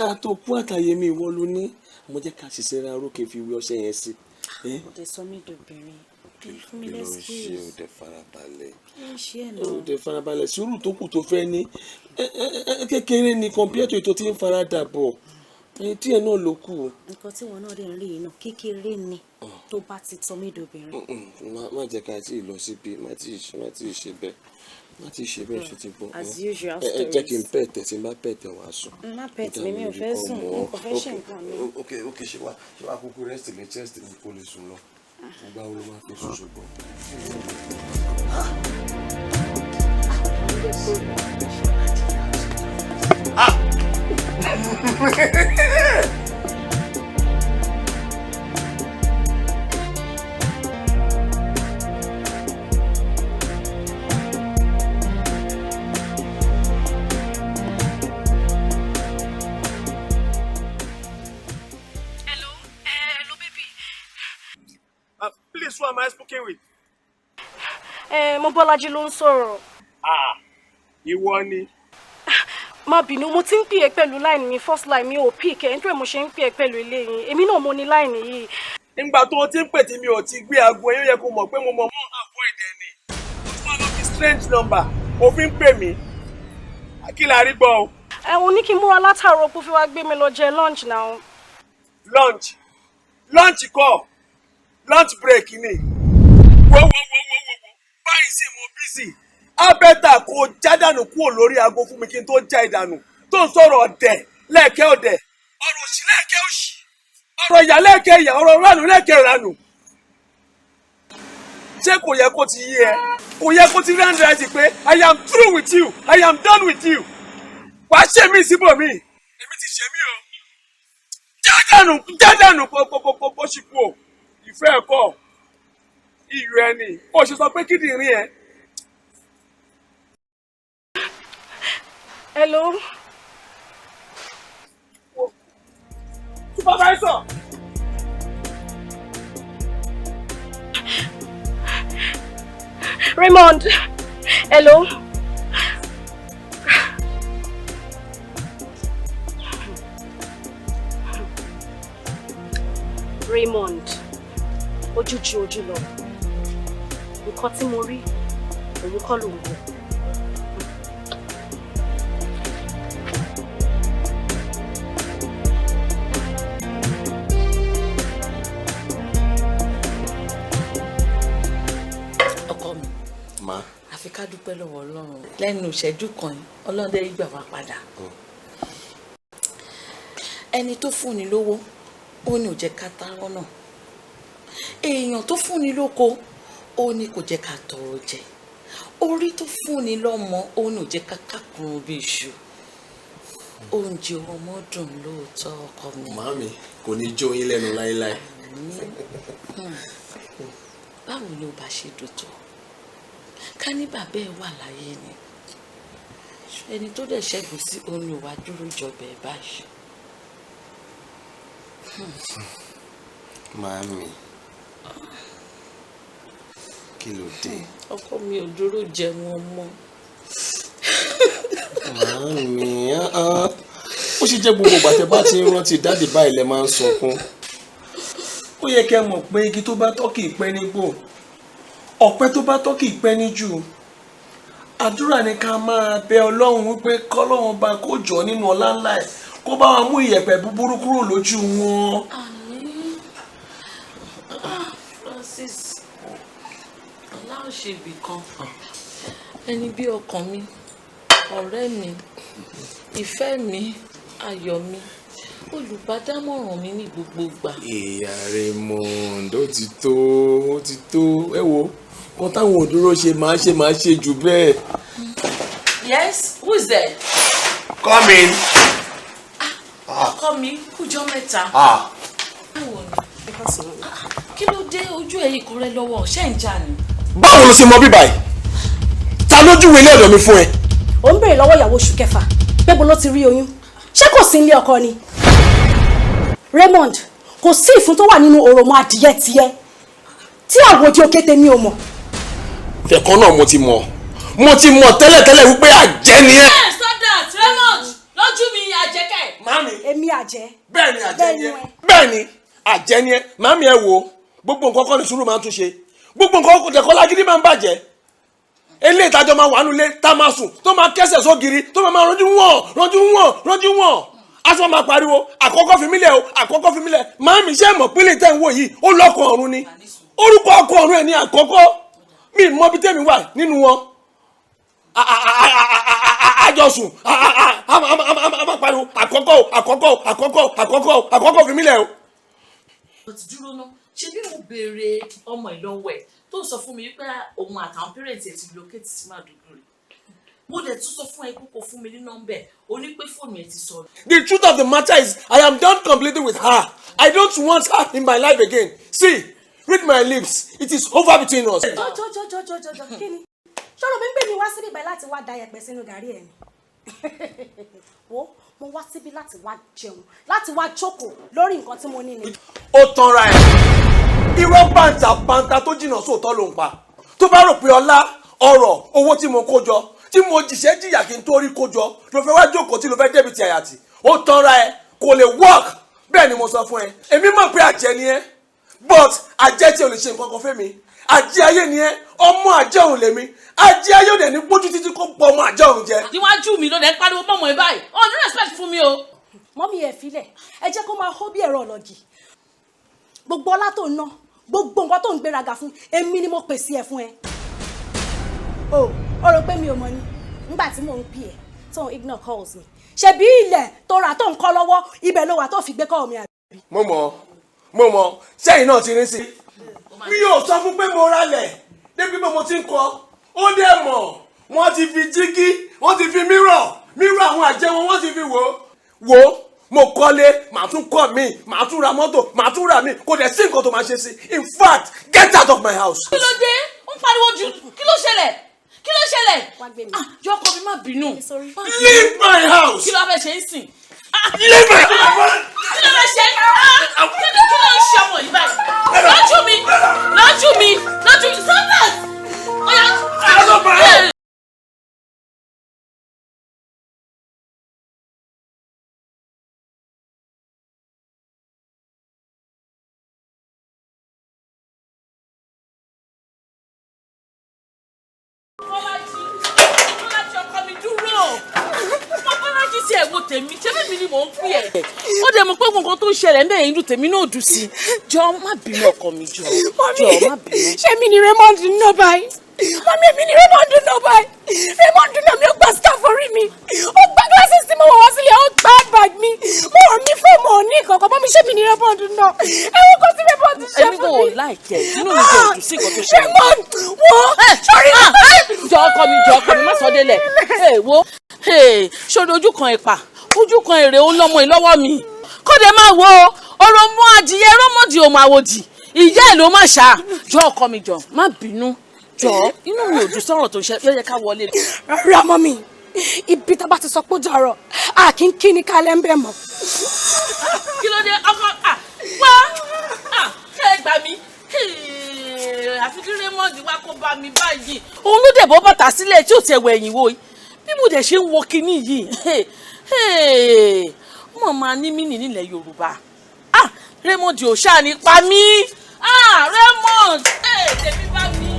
Àtòkú àtàyè mi ìwọ ló ní. Mo jẹ́ ká ṣiṣẹ́ ra orókè fi wí ọṣẹ yẹn sí. Òde sọ mí dobìnrin. Fún mi ṣe òde farabalẹ̀. Ṣé ẹ̀ náà? Òde farabalẹ̀ sùúrù tó kù tó fẹ́ ní kékeré ni kọ̀mpútà ètò tí ń farada bọ̀. Tí ẹ náà ló kù. Nǹkan tí wọn náà dẹ̀ ń rí yìí náà kékeré ni tó bá ti sọ mí dobìnrin. Má jẹ́ ká tí ì lọ síbi má tí ì ṣe bẹ́ẹ̀. Má tí ì ṣe bẹ́ẹ̀ ṣe ti gbọ́. As usual stories. Jẹ́ kí n pẹ̀tẹ̀ tí n bá pẹ̀tẹ̀ wá sùn. Má pẹ̀tẹ̀ mi ò fẹ́ sùn mo kò fẹ́ ṣe nǹkan mi. Ok ṣe wá kúkú rest lè chest ní kó lè sùn lọ. Mo gbá wo ló máa fi sùn ṣùgbọ́n. Please, who am I speaking with? Omobolaji ló ń sọ̀rọ̀. Ìwọ ni. Má bínú, mo ti ń pè é pẹ̀lú line mi first line mi ò pick ẹ̀ nítorí mo ṣe ń pè é pẹ̀lú eléyìí. Èmi náà mo ní line yìí. Nígbà tó o ti ń pè tí mi ò ti gbé aago ẹ, ó yẹ kó mọ̀ pé mo mọ̀ mọ́ avoid ẹ ni. O ti máa lọ fi strange number, o fi ń pè mí. Kí la rí gbọ́ o? Òun ní kí n múra látàárọ̀ kó fi wá gbé mi lọ jẹ lunch now. Lunch kọ́. Lunch break ni. Wo. Báyìí sì mo busy. Abẹ́ta kò jádànù kúrò lórí aago fún mi kí n tó já ìdànù. Tó ń sọ̀rọ̀ ọ̀dẹ̀ lẹ́ẹ̀kẹ́ ọ̀dẹ̀. Ọ̀rọ̀ òṣì lẹ́ẹ̀kẹ́ òṣì. Ọ̀rọ̀ ìyà lẹ́ẹ̀kẹ́ ìyà. Ọ̀rọ̀ ìranù lẹ́ẹ̀kẹ́ ìranù. Ṣé kò yẹ kó ti yí ẹ? Kò yẹ kó ti rán rẹ ti pé I am through with you. I am done with you. Wàá ṣe mí síbòmí. Èmi ti ṣe mí o. Jádànù kó ṣì kú o. Ìfẹ́ ẹ̀kọ́ iyù ẹni ó ṣe sọ pé kíndìnrín ẹ. Hello. Supervisor. Raymond. Hello. Raymond. Ojú ju ojú lọ. Nǹkan tí mo rí, òun kọ́ ló ń wò. Ọkọ mi. Ma. Àfi ká dúpẹ́ lọ́wọ́ Ọlọ́run. Lẹ́nu ìṣẹ́jú kan yìí, Ọlọ́run dé gbà wá padà. Ẹni tó fúnni lówó, ó ní ò jẹ́ ká tárọ́ náà. Èèyàn tó fúnni lóko ó ní kò jẹ́ ká tọrọ jẹ, orí tó fúnni lọ́mọ ó ní ò jẹ́ ká kákùrún bí iṣu. Oúnjẹ ọmọ dùn lóòótọ́ ọkọ mi. Màámi kò ní jó yín lẹ́nu láéláé. Báwo ni ó bá ṣe dòtò? Ká ní bàbá ẹ wà láyé ni, ẹni tó dẹ̀ ṣẹ́gun sí òun ò wá dúró jọbẹ̀ ẹ̀ báyìí. Màámi. Kí ló dé? Ọkọ mi ò dúró jẹun ọmọ. Màámi, ó ṣe jẹ́ gbogbo ìgbà tẹ́ bá ti ń rántí dáàdì báyìí lẹ máa ń sọkún. Ó yẹ kẹ́ mọ̀ pé igi tó bá tọ́ kì í pẹ́ nígbò, ọ̀pẹ tó bá tọ́ kì í pẹ́ níjù. Àdúrà ni ká máa bẹ Ọlọ́run wípé kọ́lọ́run bá kó jọ nínú ọlá ńlá ẹ̀ kó bá wa mú ìyẹ̀pẹ̀ búburú kúrò lójú wọn. Francis, aláwọ̀ ṣe ibì kan, ẹni bí ọkàn mi, ọ̀rẹ́ mi, ìfẹ́ mi, ayọ̀ mi, olùbádámọ̀ràn mi ní gbogbo ìgbà. Ìyá Raymond, ó ti tó, ẹ wo wọn táwọn òdúró ṣe máa ṣe jù bẹ́ẹ̀. Yes, who is there? Come in. Ọkọ mi kújọ́ mẹ́ta. Kí ló dé ojú ẹ̀yìn kan rẹ lọ́wọ́ ṣẹ́ ń jà ni? Báwo ló ṣe mọ bíbá yìí? Ta lójú ilé ọ̀dọ̀ mi fún ẹ? Ó ń béèrè lọ́wọ́ ìyàwó oṣù kẹfà pé bó ló ti rí oyún. Ṣé kò sí ilé ọkọ ni? Raymond, kò sí ìfun tó wà nínú òròmọ adìyẹ tiẹ̀ tí àwòdì òkété mi ò mọ̀. Ẹ̀kan náà mo ti mọ̀ tẹ́lẹ̀tẹ́lẹ̀ wípé àjẹ́ ni ẹ́. Stop that, Raymond, lójú mi àjẹkẹ́. Màámi. Èmi àjẹ́. Bẹ́ẹ̀ni àjẹ́ ni ẹ́. Bẹ́ẹ̀ni àjẹ́ ni ẹ́. Màámi ẹ wo gbogbo nǹkan kọ́ ni sùúrù máa ń tún ṣe gbogbo nǹkan kò tẹ̀kọ́ lágídí máa ń bàjẹ́ eléyìí ìtajọ́ máa wà nulẹ̀ tá a máa sùn tó máa kẹ́sẹ̀ sógiri tó máa rọjú wọ̀n aṣọ máa pariwo àkọ́kọ́ fi mí lẹ̀ o àkọ́kọ́ fi mí lẹ̀ màámi ṣé mọ̀ pínlẹ̀ tẹ̀ ń wò yìí ó lọ́kọ̀ ọ̀run ni orúkọ ọkọ ọ̀run ẹ̀ ní àkọ́kọ́ mi mọ bí tèmi wà nínú wọn àjọsùn a máa pariwo àkọ́kọ́ fi mí lẹ̀ o. ó ti dúró ná ṣe bí mo béèrè ọmọ ìlọ́wọ́ ẹ̀ tó ń sọ fún mi wípé òun àtàwọn pẹ́rẹ́ǹtì ẹ̀ ti locate sí Màdúgùrì mo dẹ̀ tún sọ fún ẹ pé kò fún mi ní nọ́mbẹ̀ o ní pé fóònù ẹ ti sọ̀rọ̀. The truth of the matter is I am done completely with her. I don't want her in my life again. See, read my lips. It is over between us. jọjọjọjọjọjọ kí ni ṣọ́rọ̀ mi gbé mi wá síbí báyìí láti wá da yẹ̀pẹ̀ sínú gàrí ẹ̀ ni wo mo wá síbí láti wá jẹun láti wá jókòó lórí nǹkan tí mo ní ni. Ó tanra ẹ̀ irọ́ bàǹtàbàǹtà tó jìnnà sóòótọ́ ló ń pa tó bá rò pé ọlá ọrọ̀ owó tí mo kó jọ tí mo jìṣẹ́ jìyà kí n tó rí kó jọ ló fẹ́ wá jókòó tí ló fẹ́ débi ti àyàtì ó tanra ẹ̀ kò lè work bẹ́ẹ̀ ni mo sọ fún ẹ èmi mọ̀ pé àjẹ́ ni ẹ́ but àjẹ́ tí o lè ṣe nǹkan kan fẹ́mi àjẹ́ ayé ni ẹ́ ọmọ àjẹ́ òun lèmi àjẹ́ ayé òde ní gbójú títí kó pọ̀ ọmọ àjẹ́ òun jẹ. níwájú mi ló dé pariwo mọ́mọ́ ẹ báyìí ó ní respect fún mi o. mọ́mí ẹ̀ filẹ̀ ẹ jẹ́ kó máa hó bí ẹ̀rọ ọ̀lọ́jì gbogbo ọlá tó ń ná gbogbo nǹkan tó ń gbéraga fún èmi ni mo pèsè ẹ̀ fún ẹ. o rò pé mi ò mọ ni nígbà tí mò ń pè ẹ́ tó ń ignore calls mi ṣebí ilẹ̀ tó ra tó ń kọ́ lọ́wọ́ ibẹ̀ ló wà tó fi gbé kọ́ mi àbí. mo mọ̀ sẹ́yìn náà ti rí sí mi ò sọ fún pé mo ralẹ̀ débi pé mo ti ń kọ́ ó dẹ̀ mọ̀ wọ́n ti fi jígí wọ́n ti fi mírọ̀ àwọn àjẹ́ wọ́n ti fi wò mo kọ́lé màá tún kọ́ mi màá tún ra mọ́tò màá tún ra mi kò dẹ̀ sí nǹkan tó máa ṣe sí in fact get out of my house. kí ló dé ó ń pariwo jù kí ló ṣẹlẹ̀ jọ ọkọ mi má bínú. leave my house. kí ló fẹ́ ṣe é sìn. leave my house. kí ló fẹ́ ṣe é kí ló ń ṣe ọmọ yìí báyìí. lójú mi sọ́tẹ̀t. ọ̀yà. tèmi tèmi mi ni mò ń pè ẹ́ ó dẹ̀ mọ̀ pé nǹkan tó ń ṣẹlẹ̀ ńbẹ̀ inú tèmi náà dùn sí jọ má bínú ọkọ mi jọ má bínú. ṣé mi ni Raymond ń ná báyìí mami èmi ni Raymond ń ná báyìí Raymond náà mi ó gba scarf orí mi ó gba glasses tí mo wọ̀ wá sílẹ̀ ó gba bag mi mo ò ní fún mo ò ní kankan mami ṣé mi ni Raymond ń ná ẹ̀wọ̀n kan tí Raymond ṣe fún mi. èmi kò láìkẹ́ inú mi kò dùn sí nǹkan tó ṣẹlẹ̀. Raymond wo sọrí jọ ọkọ mi má sọ délẹ̀ wo ṣòro ojú kan ìpà ojú kan èrè ó lọ́mọ ìlọ́wọ́ mi kóde máa wo ọ̀rọ̀ mọ́ adìyẹ rọ́mọdì ò máa wòdì ìyá ẹ̀ ló má ṣá jọ ọkọ mi jọ má bínú jọ inú mi ò dùn sọ̀rọ̀ tó ṣe yẹ ká wọlé. rárá mọ́ mi ibi tá a bá ti sọ pé ó dọ̀rọ̀ a kì í kí ni kálẹ̀ ń bẹ̀ mọ́. kí ló dé ọkọ wá ṣe é gbà mí àfi kí Raymond wá kó bá mi báyìí òun ló dẹ̀ bọ́ bàtà sílẹ̀ tí ò tiẹ̀ wẹ̀ ẹ̀yìn wo bí mo dẹ̀ ṣe ń wọ kinní yìí mo máa ní mí nílẹ̀ Yorùbá Raymond ò ṣáà ní pa mí Raymond tèmi bá mi.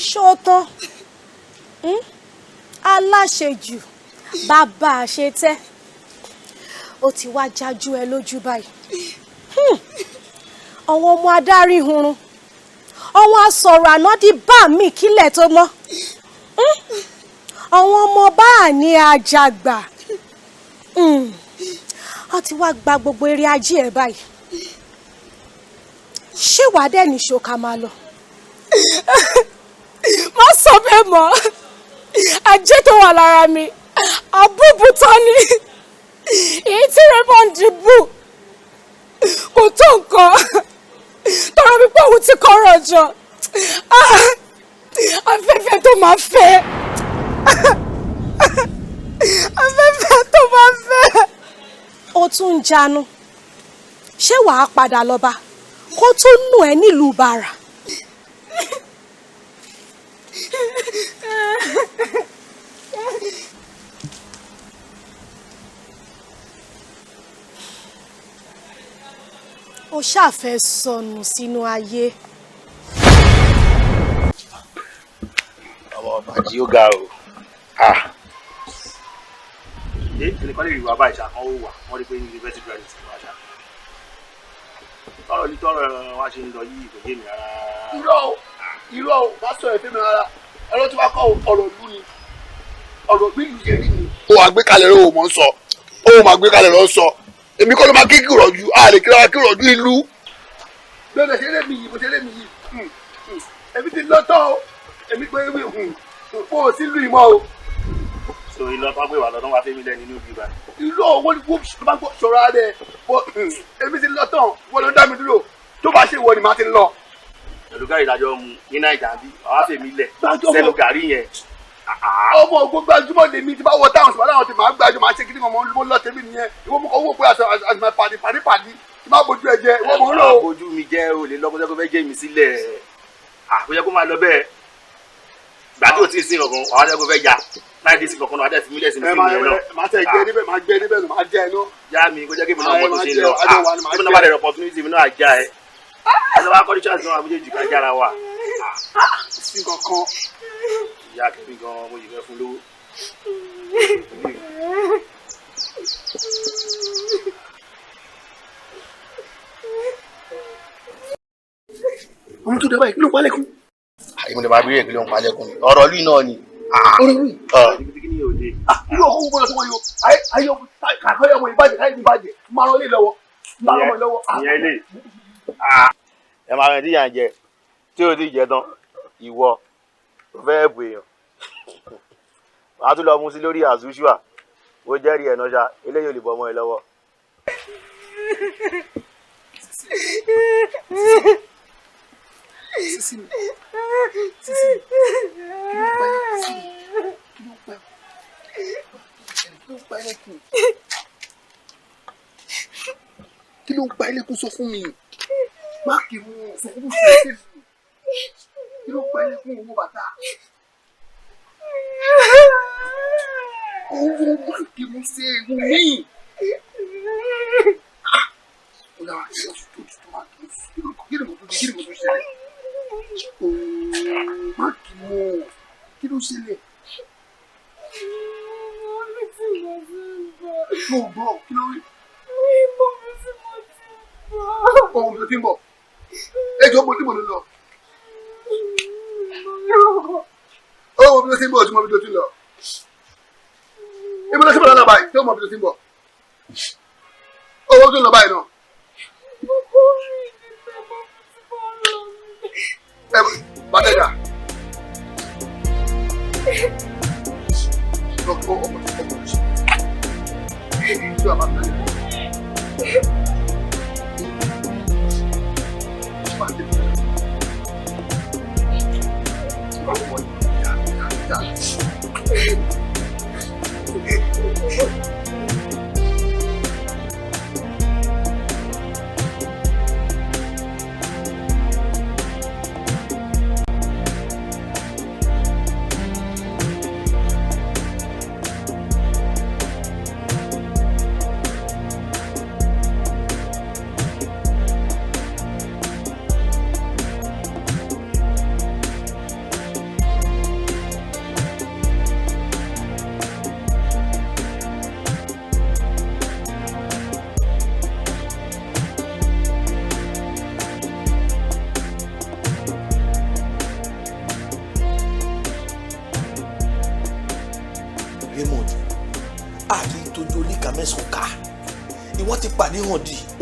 ṣótọ́ aláṣejù bàbá àṣetẹ́ ó ti wá jájú ẹ lójú báyìí àwọn ọmọ adarí hunrun àwọn asọ̀rọ̀ ànádì bá mi kílẹ̀ tó mọ́ àwọn ọmọ bá ní àjàgbà wọ́n ti wá gba gbogbo eré ajé ẹ̀ báyìí ṣé wàá dẹ̀ níṣó ká máa lọ. má sọ bẹ́ẹ̀ mọ́ ajé tó wà lára mi àbúbù tán ni èyí tí Raymond bù kò tó nǹkan tọrọ wípé òun ti kọ́rọ̀ jọ afẹ́fẹ́ tó máa fẹ́ afẹ́fẹ́ tó máa fẹ́. ó tún ń jánu ṣé wàá padà lọ́ba kó tún nù ẹ́ nílùú bàrà. ó ṣàfẹ́ sọnù sínú ayé. ọmọ bàjí ó ga o. ẹnìkan lè rí wa báyìí ṣàkán ó wà wọ́n rí pé university graduate ló wá ṣá. tọrọ ní tọrọ wá ṣe ń lọ yìí kò yé mi rárá. irọ́ o má sọ ẹ̀fẹ́ mi rárá ẹ̀rọ tí wàá kọ́ ọ̀rọ̀ ìlú ni ọ̀rọ̀ bí ìlú ṣe rí ni. ó wàá gbé kalẹ̀ rẹ̀ ó mọ̀ ń sọ ó máa gbé kalẹ̀ rẹ̀ ó sọ èmi kọ́ ló máa kíkì rọ̀jú a lè kíra kí rọ̀jú ìlú. bẹ́ẹ̀ ṣe lé mi yìí bó ṣe lé mi yìí èmi ti lọ́tọ̀ o èmi pé kó o sí ìlú ìmọ̀ o. so ìlọ tó gbé wà lọ́dún wa fẹ́mi lẹ́ni inú ìgbà. ìlú ọ̀wọ́ ni wọ́n bá gbọ́ sọ̀rọ̀ rẹ̀ èmi ti lọ́tọ̀ wọ́n ló dá mi dúró tó bá ṣe wọ ni màá ti lọ. pẹ̀lú gàrí ìdájọ́ mu ní nàìjà bí àwa fẹ́mi lẹ̀ sẹ́nu gàrí yẹn. ọmọ ògbó gbajúmọ̀ lèmi ti bá wọ táwọn sọ̀rọ̀ àwọn ti máa gbájú máa ṣe kí ni mo lọ tèmi nìyẹn ìwọ mú kọ owó pé àtìmọ̀ pàdé tí máa bójú ẹ jẹ ìwọ mọ̀ ń lò. àbójú mi jẹ́ olè lọ́kọ́jọ́ kó fẹ́ jẹ́ mi sílẹ̀ àbójẹ́ kó máa lọ bẹ́ẹ̀ gbàdúrà tí ì sí kankan àwọn àjẹkó fẹ́ ya láì dé sí kankan náà àdẹ́ fi mílẹ̀ sí mi fún mi yẹn náà. máa tẹ̀ gbé níbẹ̀ máa gbé níbẹ̀ máa jẹ́ ẹ náà. já mi kó jẹ́ kí mi náà mọ̀ tó ṣe lọ kí mi náà bá dẹ̀ opportunity mi náà já ẹ ẹ lọ́wọ́ akọ́ni chance náà àbújá jù ká jára wa. sí kankan. ìyá kẹ́mi gan-an mo yìí fẹ́ fún lówó. ọmọ tó dé báyìí kí ló ń pa lẹ́kùn. àyè mo lè máa bí rẹ̀ kí ló ń pa lẹ́kùn ni ọ̀rọ̀ ìlú náà ni. ọ̀rọ̀ ìlú irú ọkọ̀ gbọ́dọ̀ tó wọ́n yọ ayọ̀ kàkọ́yọ̀ ọmọ ìbàjẹ́ káyọ̀ ìbàjẹ́ máa rán lé lọ́wọ́ máa rán mọ́ lọ́wọ́. ìyẹn lè ẹ máa rìn díyà ń jẹ tí o ti jẹ tán ìwọ tó fẹ́ bù èèyàn wàá tún lọ mú sí lórí àzúṣùà ó jẹ́rìí ẹ̀ náà ṣá eléyìí ò lè bọ́ ọmọ ẹ lọ́wọ́. Sisi mi Sisi mi kí ló ń pa ẹlẹ́kùn sọ fún mi má kì í mú sọ fún mi kí ló ń pa ẹlẹ́kùn owó bàtà owó má kì í mú sí ewu mi. Kí ló ṣẹlẹ̀? Mo gbọ́ kí ló rí? Ọmọ mi ti ń bọ̀. Ẹjọ́ mo ti mọ̀ lọ. Ọmọ mi ti ń bọ̀ tí mo fi ti lọ. Ibi lọ sí bọ̀dọ̀ náà báyìí tí ọmọ mi ti ń bọ̀. Owó tó ń lọ báyìí náà. Bàtẹ́jà. Lọ́kọ́ ọmọ tí ọmọ ṣe. Ìjọ àbájáde.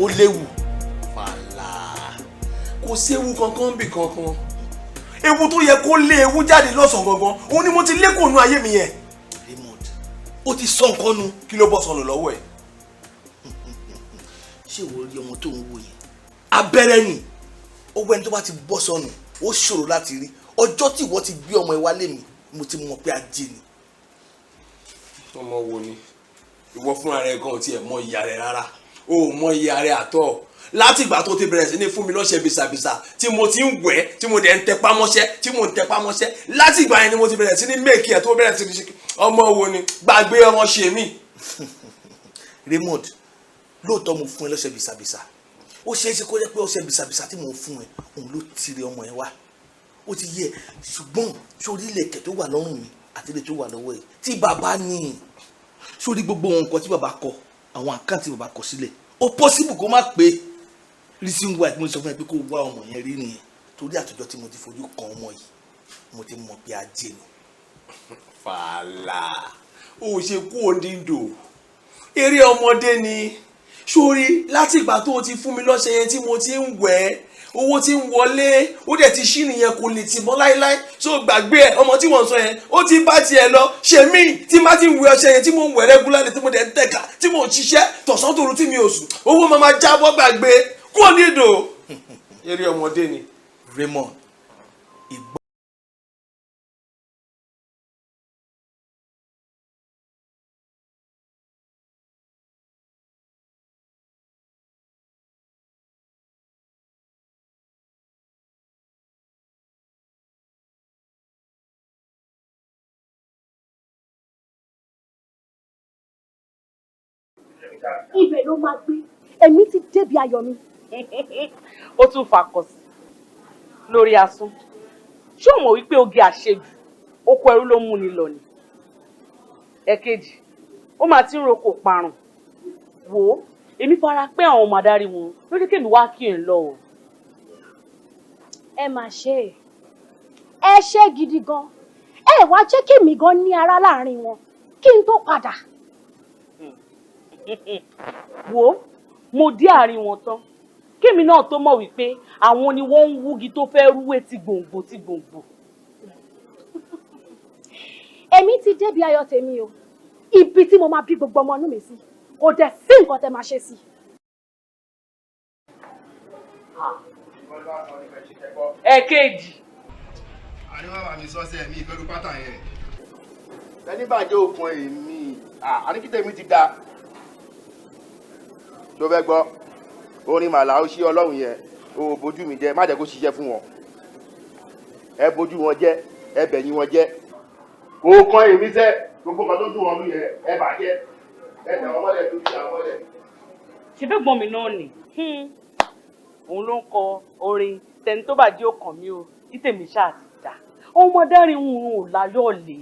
ó léwu fàlà kò sí ewu kankan bí kankan ewu tó yẹ kó lé ewu jáde lọ́sàn gangan òun ni mo ti lé kòónú ayé mi yẹn. Raymond ó ti sọ nǹkan nu kí ló bọ́ sọnù lọ́wọ́ ẹ̀ ṣé ìwọ rí ọmọ tó ń wò yẹn abẹ́rẹ́ ni ó wẹ́ni tó bá ti bọ́ sọnù ó ṣòro láti rí ọjọ́ tí ìwọ ti gbé ọmọ ẹ wálé mi mo ti mọ̀ pé ajé ni. ọmọ wo ni ìwọ fúnra rẹ gan tiẹ̀ mọ ìyá rẹ rárá o ò mọ ìyá rẹ àtọ̀ láti ìgbà tó ti bẹ̀rẹ̀ sí ní fún mi lọ́ṣẹ̀ bisabisa tí mo ti ń wẹ̀ tí mo dẹ̀ ń tẹpá mọ́ṣẹ́ láti ìgbà yẹn ni mo ti bẹ̀rẹ̀ sí ní méèkì ẹ̀ tó bẹ̀rẹ̀ sí ní ṣe ọmọ wo ni gbàgbé ọmọ ṣe mí. Raymond lóòótọ́ mo fún ẹ lọ́ṣẹ̀ bisabisa ó ṣeé ṣe kó jẹ́ pé ọṣẹ bisabisa tí mo fún ẹ òun ló tire ọmọ ẹ wá ó ti yẹ ṣùgbọ́n sórí ilẹ̀kẹ̀ tó wà lọ́rùn mi àti ilé tó wà lọ́wọ́ ẹ tí bàbá ní sórí gbogbo nǹkan tí bàbá kọ àwọn àkáǹtì bàbá kọ sílẹ̀ ó possible kó má pé reason why mo sọ fún ẹ pé kó wá ọmọ yẹn rí nìyẹn torí àtọjọ́ tí mo ti fojú kan ọmọ yìí mo ti mọ̀ pé ajé ni. fàlà ó ṣe kú òǹdíndò eré ọmọdé ni sórí láti ìgbà tó o ti fún mi lọ́ṣẹ yẹn tí mo ti ń wẹ̀ owó tí ń wọlé ó dẹ̀ ti ṣí nìyẹn kò lè tì mọ́ láíláí tó gbàgbé ẹ̀ ọmọ tí wọ́n sọ yẹn ó ti bá tiẹ̀ lọ ṣe mí tí má ti ń wẹ̀ ọṣẹ yẹn tí mo ń wẹ̀ rẹ́gúlárì tí mo dẹ̀ ń tẹ̀ka tí mo ń ṣiṣẹ́ tọ̀sán tòru tí mi ò sùn owó máa ma jábọ́ gbàgbé kú òǹdíndò eré ọmọdé ni. Raymond ibẹ̀ ló máa gbé èmi ti débi ayọ̀ mi. ó tún fakọ̀ sí lórí asún ṣé o mọ̀ wípé oge àṣejù oko ẹrú ló mú ni lọ ni ẹ̀kejì ó máa ti ń roko parun wò ó èmi fara pé àwọn ọmọ adarí wọn lórí kèmí wá kí n lọ o. ẹ mà ṣe ẹ ṣe gidi gan ẹ wá jẹ́ kí èmi gan ní ara láàrin wọn kí n tó padà. wò ó mo dé àárín wọn tán kémi náà tó mọ̀ wípé àwọn ni wọ́n ń wúgi tó fẹ́ rúwé tí gbòǹgbò. èmi ti débi ayọ̀ tèmi o ibi tí mo máa bí gbogbo ọmọ inú mi sí kò dẹ̀ sí nǹkan tẹ́ máa ṣe sí. ẹ̀kejì. àríwá bàmí sọ́sẹ̀ mi ìfẹ́ lu pátá yẹn. ẹni bàjẹ́ òkun èmi àníkítẹ́ mi ti da. tó fẹ́ gbọ́ orin màlá ó ṣí ọlọ́run yẹn o bójú mi jẹ́ má jẹ́ kó ṣiṣẹ́ fún wọn. ẹ bójú wọn jẹ́ ẹ bẹ̀yìn wọn jẹ́. kò kan èmi sẹ́ gbogbo kan tó dùn wọn lù yẹn ẹ bàjẹ́ ẹ tẹ̀ wọ́n mọ́lẹ̀ tó ti àwọn mọ́lẹ̀. ṣe fẹ́ gbọ́n mi náà nì òun ló ń kọ orin tẹni tó bàjẹ́ òkàn mi o títèmi ṣáà ti dà ọmọdé rìn ń rún ò láyọ̀ lè.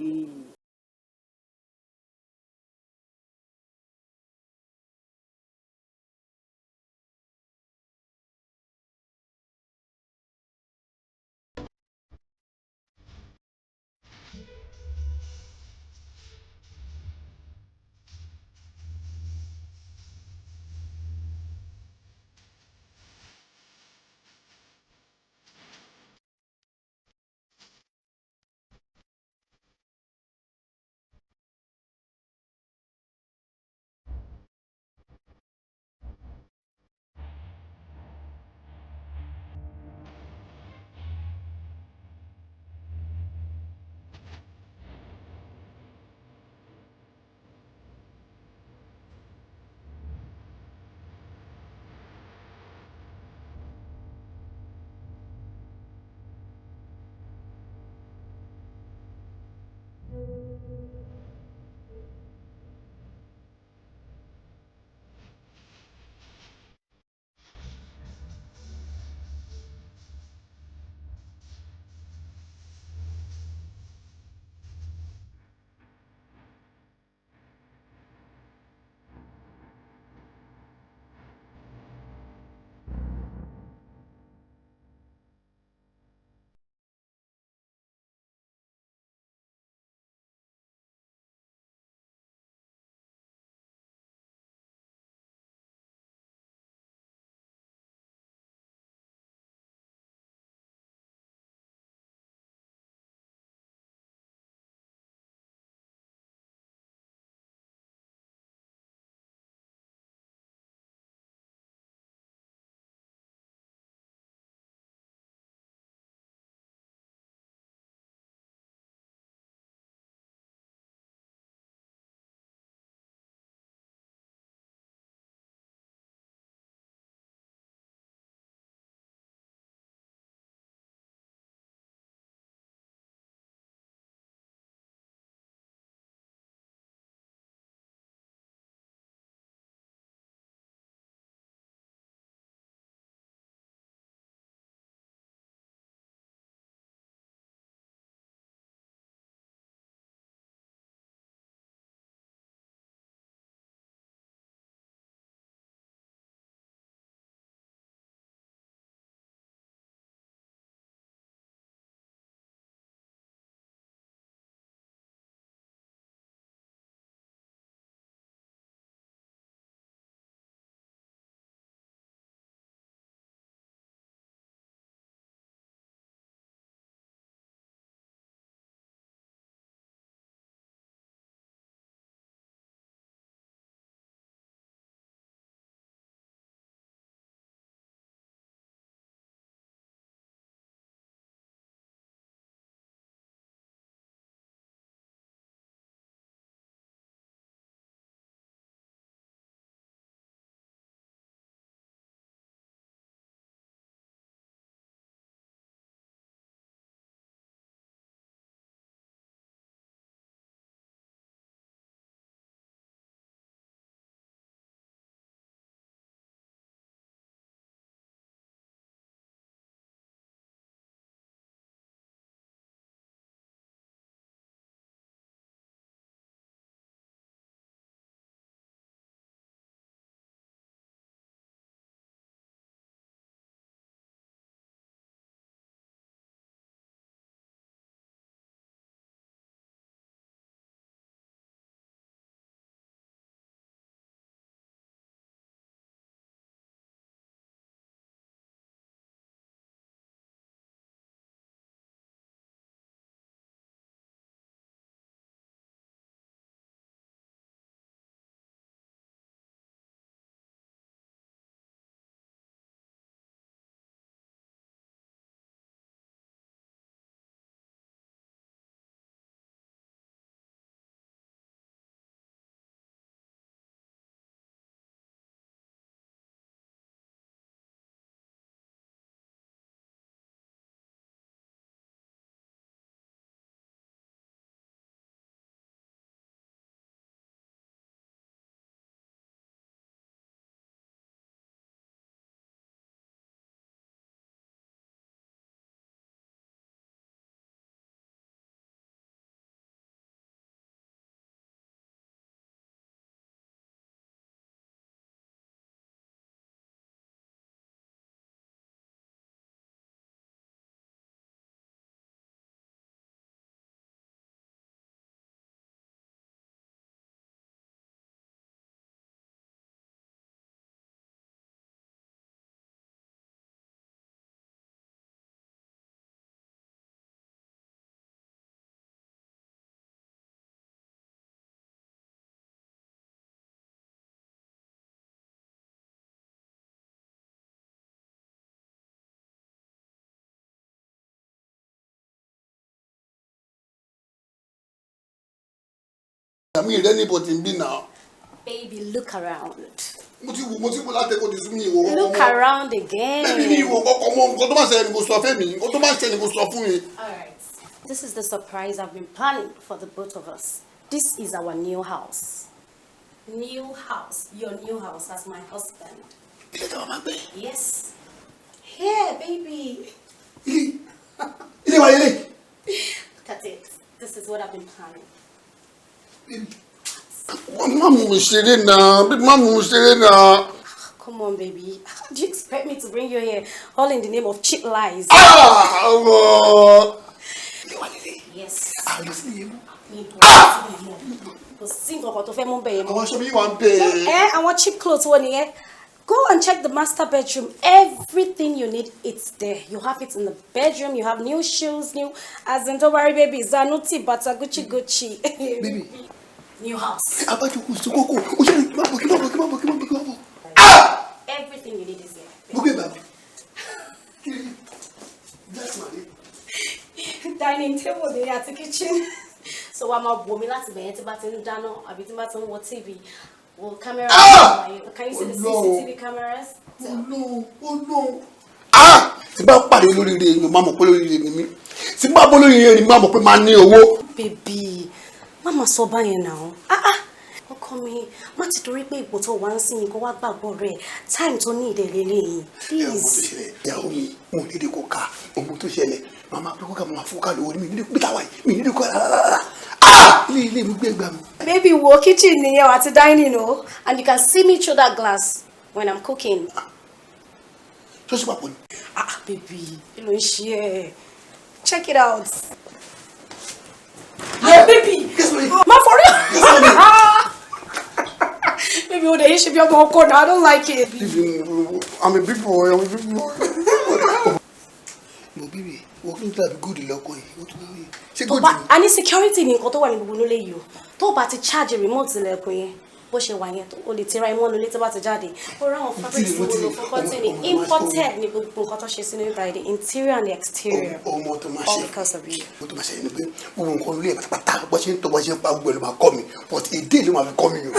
I'm here anybody be now. Baby, look around. Look around again. Alright. This is the surprise I've been planning for the both of us. This is our new house. New house. Your new house as my husband. Yes. Here, baby. Look at it. This is what I've been planning. Come on, baby. Do you expect me to bring you here all in the name of cheap lies? Yes. I want cheap clothes. Go and check the master bedroom. Everything you need, it's there. You have it in the bedroom. You have new shoes, new. As in, don't worry, baby. Zanuti, Bata, Gucci. Baby. New house. Everything you need is here. Dining table, they are the kitchen. So I'm a woman that's been done. I've been watch TV. Well, camera. Can you see the CCTV cameras? Oh no. Baby, Mama so buying now. Come má ti torí pé ipò tó wá ń sìn ní kó wá gbàgbọ́ rẹ̀ time tó ní ìdè lélẹ́yìn please. Ìyàwó mi mo ní de ko ka ohun tó ṣẹlẹ̀ mama pé ko ka mama fún ka lórí mi ní de ta wa mi ní de ko ilé mi gbé gbà mi. Baby wo kitchen ni o àti dining o and you can see me through that glass when I'm cooking. So ṣe papo ni. Baby kí ló ń ṣe check it out. Yeah, baby. Ma for real. Baby, what you should be about corner. I don't like it. I'm a big boy. No, baby, walking to have good luck. I need security in nǹkan tó wà ní gbogbo nílé yìí o. Tó bá ti charge remote lẹ́kùn yẹn. Bó ṣe wà yẹn o lè tira imọ́ nílé tó bá ti jáde. Ó ra àwọn fabrics wo ló fọ́kọ́ ní imported ní gbogbo nǹkan tó ṣe sínú by the interior and the exterior. All because of you. Mo tó máa ṣe ni pé gbogbo nǹkan ló lè pátá bó ṣe ń tó bó ṣe ń pa gbogbo ẹ̀ ló máa kọ́ mi but èdè ló máa fi kọ́ mi o.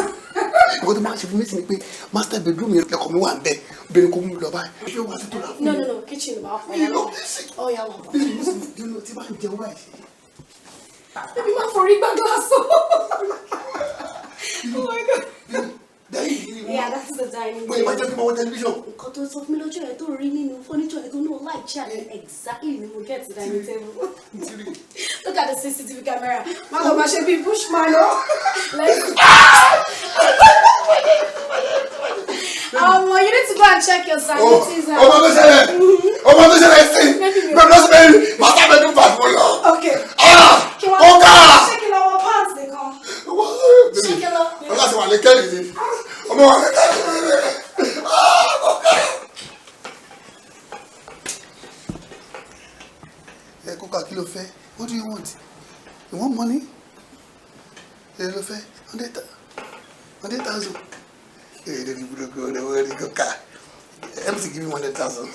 Nǹkan tó máa ṣe fún mi sí ni pé master bedroom yẹn lẹ́kọ̀ọ́ mi wà ń bẹ̀ bẹ́ẹ̀ kó mú mi lọ báyìí. Ṣé wàá ti tó ra fún mi? No, kitchen ló máa fọ yẹn lọ. Ó yà wọ̀. Bẹ́ẹ̀ni tí bá ń jẹun báyìí. Baby, má forí gbá glass o. Oh my God. Yeah, that's the dining room. Wait, my television. Nǹkan tó sọ fún mi lọ́jọ́ ẹ̀ tó rí nínú furniture ẹ̀ tó náà like chair exactly ni mo get the dining table. Look at the CCTV camera. Má lọ máa ṣe bí bushman o. You need to go and check your sanities. Ọmọ tó ṣẹlẹ̀ sí. Bẹ́ẹ̀ni lọ sí bẹ́ẹ̀ni. Màá sábẹ́ ní pàtó lọ. Okay. Ọ̀gá. Ṣé kí lọ wọ pants nìkan? Ṣé kí lọ? Ọlá ti wà ní kẹ́rì ni. Ọmọ wa ní kẹ́rì ni. Kókà kí ló fẹ́? What do you want? You want money? Èlé ló fẹ́? 100,000. Èlé ní burúkú ọ̀dọ̀ ní kókà. MC give me 100,000.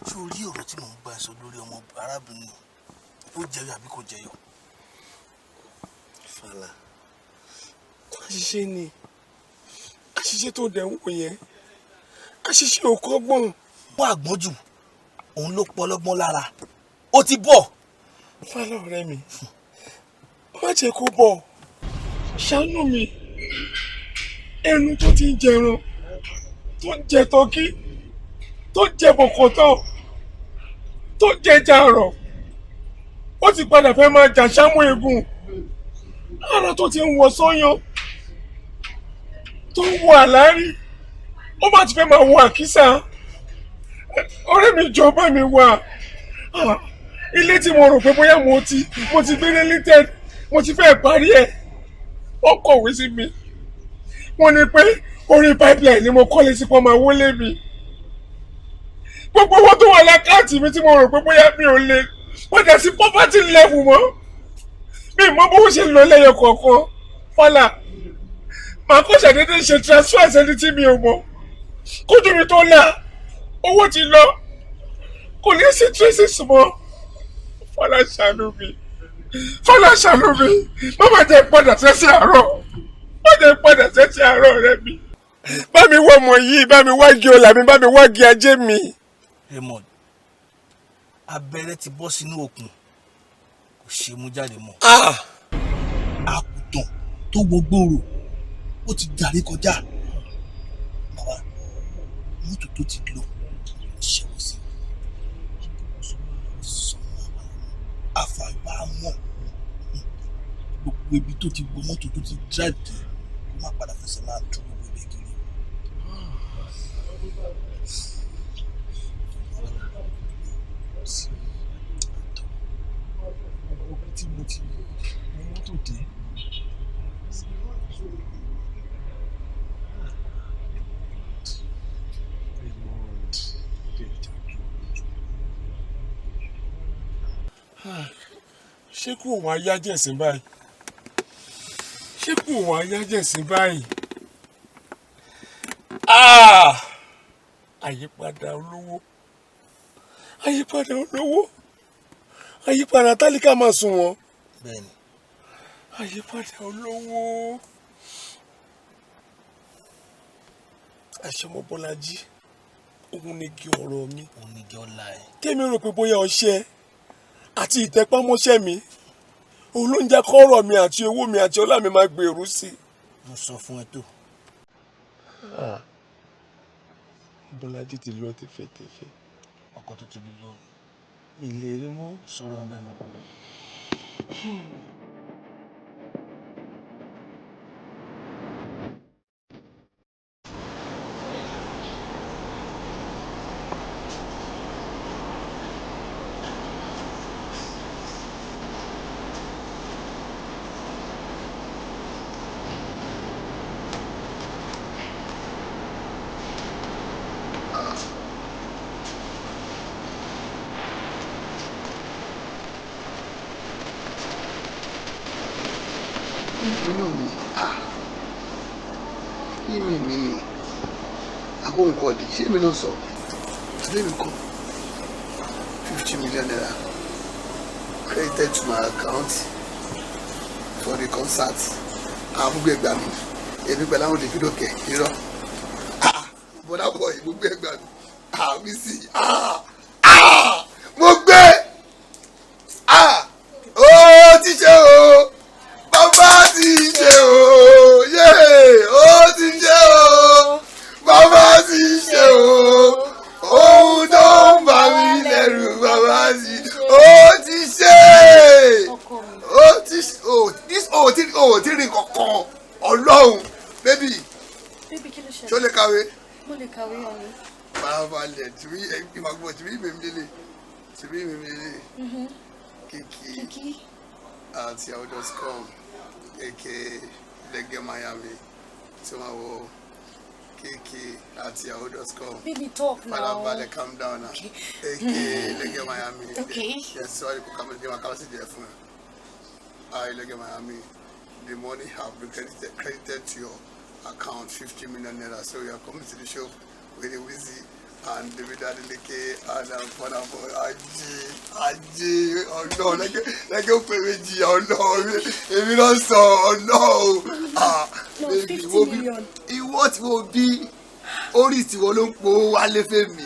Ṣé o rí ọ̀rọ̀ tí mò ń bá ẹ sọ lórí ọmọ arábìnrin ó jẹyọ àbí kò jẹyọ? Fàlà, má ṣiṣẹ́ ni. àṣìṣe tó dẹ̀ ń wò yẹn àṣìṣe ò kọ́gbọ́n. wọ́n àgbọ́n jù òun ló pọ̀ lọ́gbọ́n lára ó ti bọ̀. fálọ̀ ọ̀rẹ́ mi má jẹ́ kó bọ̀ ṣàánú mi ẹnu tó ti ń jẹran tó ń jẹ tọ́kí tó ń jẹ bọ̀kọ̀tọ̀ tó ń jẹ jàrọ̀ ó ti padà fẹ́ máa jà sámú egun ara tó ti ń wọ sọ́yàn tó ń wọ àlárí ó má ti fẹ́ máa wọ àkísà ọ̀rẹ́ mi jọ̀ọ́ mi wà ilé tí mo rò pé bóyá mo ti gbé limited mo ti fẹ́ parí ẹ̀ wọ́n kọ̀wé sí mi wọ́n ní pé orí pipeline ni mo kọ́lé sí pọ́ máa wọlé mi gbogbo owó tó wà lákàtì mi tí mo rò pé bóyá mi ò lè wọ́n dẹ̀ sí poverty level mọ́ mi mọ bó ṣe lọ lẹ́yọ kọ̀ọ̀kan fọlá màá kọ́ ṣàdédé ṣe transfer sẹ́ni tí mi ò mọ̀ kójú mi tó là owó ti lọ kò ní sí traces mọ́ fọlá ṣàánú mi má má jẹ́ padà sẹ́sẹ̀ àárọ̀ má jẹ́ padà sẹ́sẹ̀ àárọ̀ rẹ mi bá mi wọ ọmọ yìí bá mi wági ọ̀la mi bá mi wági ajé mi. Raymond abẹ́rẹ́ ti bọ́ sínú òkun kò ṣe mú jáde mọ́. àkùtàn tó gbogbooro ó ti darí kọjá bàbá mọ́tò tó ti lọ ṣẹ́wọ́ sí àfàìbámọ̀ gbogbo ibi tó ti gbọ́ mọ́tò tó ti jáde kó má padà fẹsẹ̀ máa dúró gbogbo ibẹ̀ kiri. tí mo ti mú mọ́tò dé ṣé kò wọ́n ayájẹ̀sìn báyìí àyípadà olówó àyípadà tálíkà máa sùn wọ́n bẹ́ẹ̀ni àyípadà olówó Omobolaji òun ni igi ọ̀rọ̀ mi òun ni igi ọlá ẹ̀ tèmi rò pé bóyá ọṣẹ àti ìtẹpámọ́ṣẹ́ mi òun ló ń jẹ́ kọ́rọ̀ mi àti owó mi àti ọlá mi máa gbèrú sí i. mo sọ fún ẹ tó. Bọ́lájí ti lọ tẹ̀fẹ̀tẹ̀fẹ̀. ọkọ tó ti lọ. ilé rí mọ́. sọ̀rọ̀ mẹ́nu. Nkọ̀dí ṣé mi ló sọ ilé mi kọ 50 million naira credited to my account for the concert àwọn gbogbo ẹgbà mi èmi pẹ̀lú àwọn Davido kẹ̀ irọ́ bọ́dà bọ̀ gbogbo ẹgbà mi àmì sí mo gbé ó ti ṣe o bàbá ti ṣe o yé ó ti ṣe o bàbá ti ṣe o ohun tó ń bà mí lẹ́rù bàbá ti ó ti ṣe ó ti rí kankan ọlọ́run bébì ṣó lè kàwé. mo lè kàwé ọ̀rẹ́. farabalẹ̀ tìrí ìmàgbọ́ tìrí mímílẹ̀ kìkì àti yahoo.com aka Lege Miami tí wọ́n wọ kiki@yahoo.com. Baby, talk now. Farabalẹ̀, calm down now. Okay, Lege Miami. Okay. Yes, sorry, come and give my call there for. I Lege Miami. The money have been credited to your account, 50 million naira. So you are coming to the show with a Wizzy and David Adeleke and Father Boy Ajé ọ̀nà lẹ́gẹ́ pé méjì ọ̀nà èmi náà sọ ọ̀nà baby wo bí ìwọ tí mo bí orí tiwọn ló ń po wálé fèmí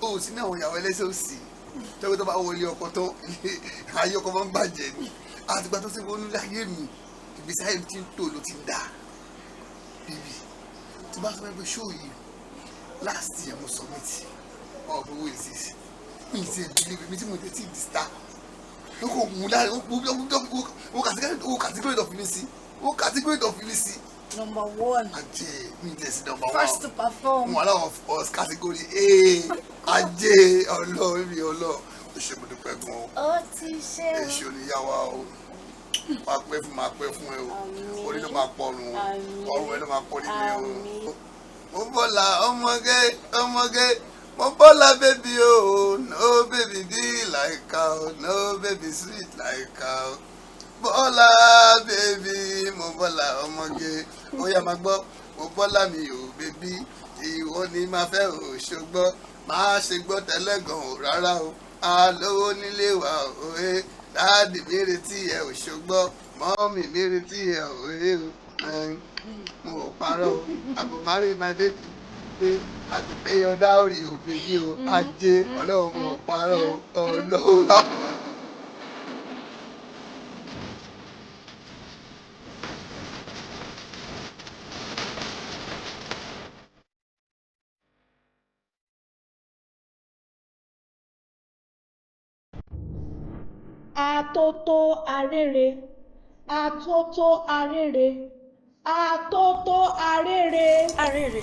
o sì ní àwọn ìyàwó ẹlẹ́sẹ̀ òsì tẹ́wọ́ tó bá wọlé ọkọ tó ayé ọkọ máa ń bàjẹ́ ni àtìgbà tó ti wọnú láyé mi ìgbésí ayé mi ti ń tò ló ti ń dà bíbí tí bá sọ pé ṣó yìí last year mo submit ọ̀gbọ̀n wo is this mi ti ẹ̀ bílíbi mi tí mo tẹ̀ tí ì di star ló kò mú láàrin ó category of mi sí ó category of mi sí. Number 1. Ajé mi tẹ̀ sí number 1. First to perform. One of us category A. Ajé ọlọ́ọ̀ mi ọlọ́ọ̀ ó ṣe mo dúpẹ́ gan o. Ó ti ṣe o. Èṣù oníyàwó o. Máa pẹ́ fún ẹ o. Orí ló máa pọ̀ ọ̀run o. Ọ̀run ẹ ló máa pọ̀ nínú ẹ o. Mo bọ́lá ọmọge. Mo bọ́lá baby o. No baby be like cow. No baby sweet like cow. Bọ́lá baby mo bọ́lá ọmọge. Ó yá máa gbọ́. Mo bọ́lá mi ò baby. Ìwọ ni máa fẹ́ o ṣùgbọ́n máa ṣe gbọ́ tẹ́lẹ̀ gan o rárá o. Alówó nílé wa o dáàdì mi retí ẹ ò ṣùgbọ́n mọ́mì mi retí ẹ ò o. Mo ò parọ́ o. Àbò marry my baby pé àtìpé ọ̀dá òrì òfin yìí o. Ajé ọlọ́run mo ò parọ́ o. Ọlọ́run. Atótó arére, atótó arére, atótó arére. Arére.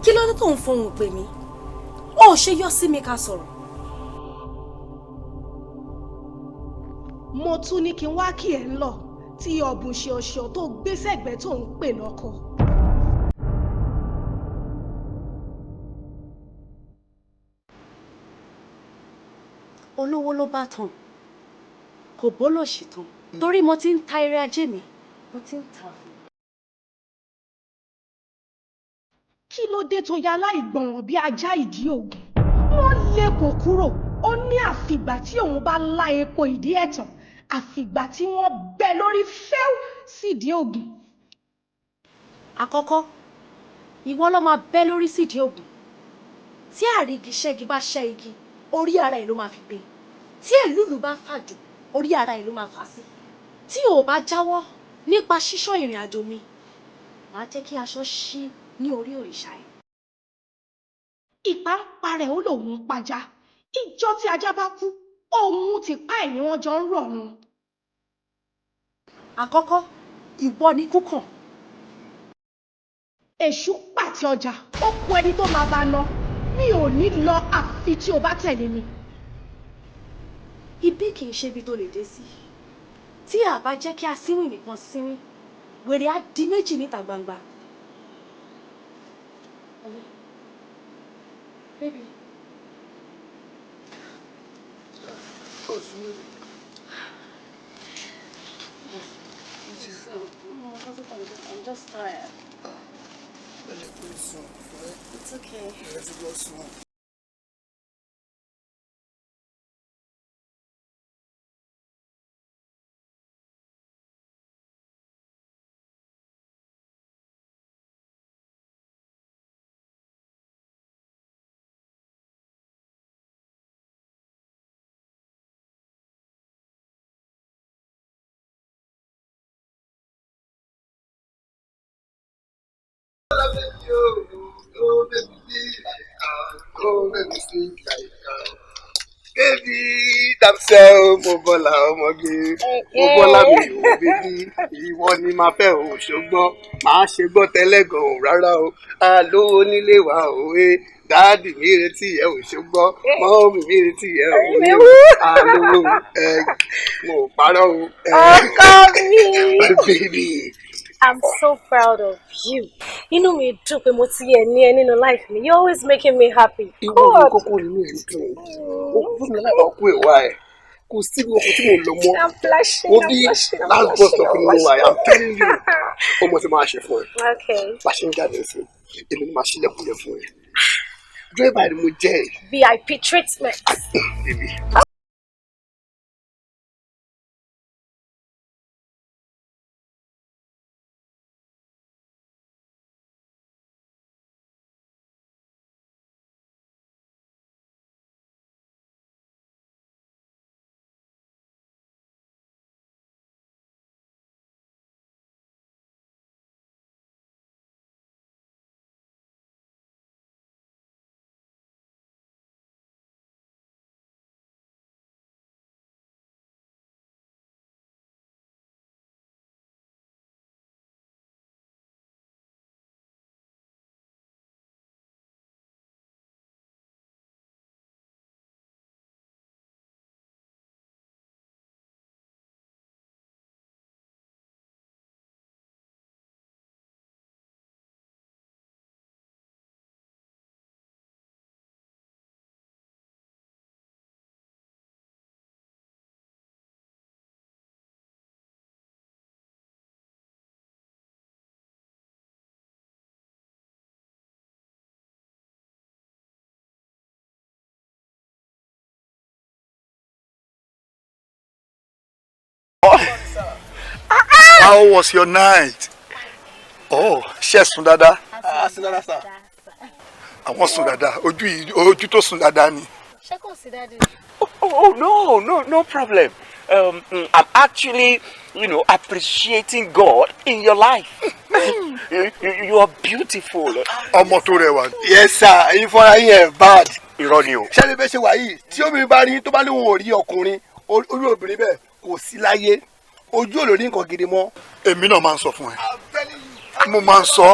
Kí ló dé tó ń fohùn pè mí? Ó ṣe yọ sí mi ká sọ̀rọ̀. Mo tún ní kí n wá kí ẹ ń lọ tí ọ̀bùn ṣọ̀ṣọ̀ tó gbé sẹ́gbẹ̀ẹ́ tó ń pè lọ́kọ. Olówó ló bá tán kò bólòṣì tán torí mo ti ń ta eré ajé mi mo ti ń ta fún. Kí ló dé tó ya láìgbọràn bí ajá ìdí ògùn? Wọ́n lé kó kúrò ó ní àfìgbà tí òun bá lá epo ìdí ẹ̀tàn àfìgbà tí wọ́n bẹ́ lórí fẹ́ù sídìí ògùn. Àkọ́kọ́ ìwọ ló máa bẹ́ lórí sídìí ògùn tí àrígi ṣẹ́gi bá ṣẹ́ igi orí ara ẹ̀ ló máa fi gbé tí èlùlù bá fàjò orí ara ẹ̀ ló máa fà sí tí ò bá jáwọ́ nípa ṣíṣọ́ ìrìn àjò mi màá jẹ́ kí aṣọ ṣí ní orí òrìṣà ẹ̀. Ìpá ń parẹ̀ ó lòun pajá ìjọ tí ajá bá kú òun ti pa ẹ̀ ni wọ́n jọ ń rọ̀run. Àkọ́kọ́ ìwọ ni kúkàn. Èṣù pàtẹ ọjà ó kú ẹni tó máa bá ná mi ò ní lọ àfi tí o bá tẹ̀lé mi. Ibi kì í ṣe ibi tó lè dé sí. Tí a bá jẹ́ kí asínwìn nìkan sínwìn, wèrè á di méjì níta gbangba. Baby. I'm just tired. It's okay. Oh, baby, sing like baby, damsel, mo bọ́lá ọmọge, mo bọ́lá mi ò bébí, ìwọ ni máa fẹ́ o ṣùgbọ́n máa ṣe gbọ́ tẹ́lẹ̀ gan o rárá o, alówó nílé wa òwe, dáàdì mi retí ẹ ò ṣùgbọ́n mọ́mì mi retí ẹ ò ní alówó mo parọ́ o. Ọkọ mi. Baby. I'm so proud of you. Inú mi dùn pé mo ti yẹ ní ẹ nínú life mi. You're always making me happy. Ìwọ ni kókó inú ẹ̀ dùn. O fún mi láì máa kú ìwà ẹ̀. Kò sí ibi oko tí mo lọ mọ́. I'm blushing. O bí last bus stop ni mo wà. I'm telling you. Ọmọ tí máa ṣe fún ẹ. Okay. Bá ṣe ń jáde sí. èmi ni màá ṣílẹ̀kùn yẹn fún ẹ. Dírẹ́bà ni mo jẹ́ ẹ̀. VIP treatment. How was your night? Oh, ṣé sùn dáadáa? Sùn dáadáa sir. Àwọn sùn dáadáa. Ojú tó sùn dáadáa ni. Ṣé kò sí dáadé? Oh, no problem. I'm actually, appreciating God in your life. You are beautiful. Ọmọ tó rẹwà. Yes sir, ẹ̀yin fọ́nra yín ẹ̀ bad. Irọ́ ni o. Ṣé ẹni bẹ́ẹ̀ ṣe wà yìí tí obìnrin bá rí tó bá ní wọn ò rí ọkùnrin orí obìnrin bẹ́ẹ̀ kò sí láyé ojú ò lè rí nǹkan gidi mọ́. Èmi náà máa ń sọ fún ẹ. Mo máa ń sọ.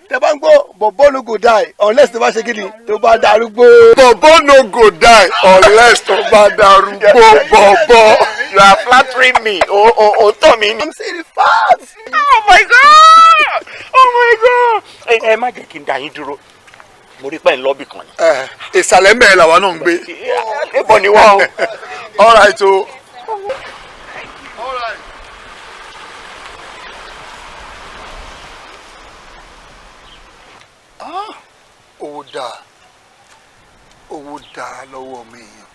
Tẹ bá ń gbọ́ bọ̀bọ́ no go die unless tó bá ṣe gidi tó bá darúgbó. Bọ̀bọ́ no go die unless tó bá darúgbó bọ̀bọ́. You are flattering me. Tọ́ mi ni. I'm saying the facts. Oh my God. Ẹ má jẹ́ kí n dá yín dúró. Mo rí pé ń lọ́bì kan ni. Ìsàlẹ̀ mẹ́rin làwa náà ń gbé. Níbo ni wọ́n o? All right o. Owó dáa lọ́wọ́ mi yàn.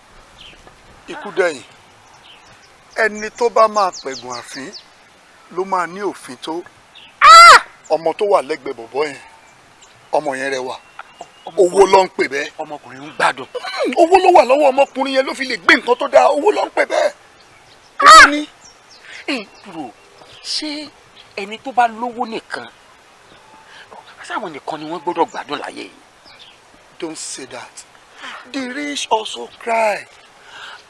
Ikú dẹ̀yìn. Ẹni tó bá máa pẹ̀gùn àfín ló máa ní òfin tó. Ọmọ tó wà lẹ́gbẹ̀ẹ́ bọ̀bọ́ yẹn, ọmọ yẹn rẹwà. Owó ló ń pè bẹ́ẹ̀. Ọmọkùnrin ń gbádùn. Owó ló wà lọ́wọ́ ọmọkùnrin yẹn ló fi lè gbé nǹkan tó dáa. Owó ló ń pè bẹ́ẹ̀. Owó ní. Dúró, ṣé ẹni tó bá lówó nìkan sáwọn nìkan ni wọ́n gbọ́dọ̀ gbádùn láyé yìí? Don't say that. The rich also cry.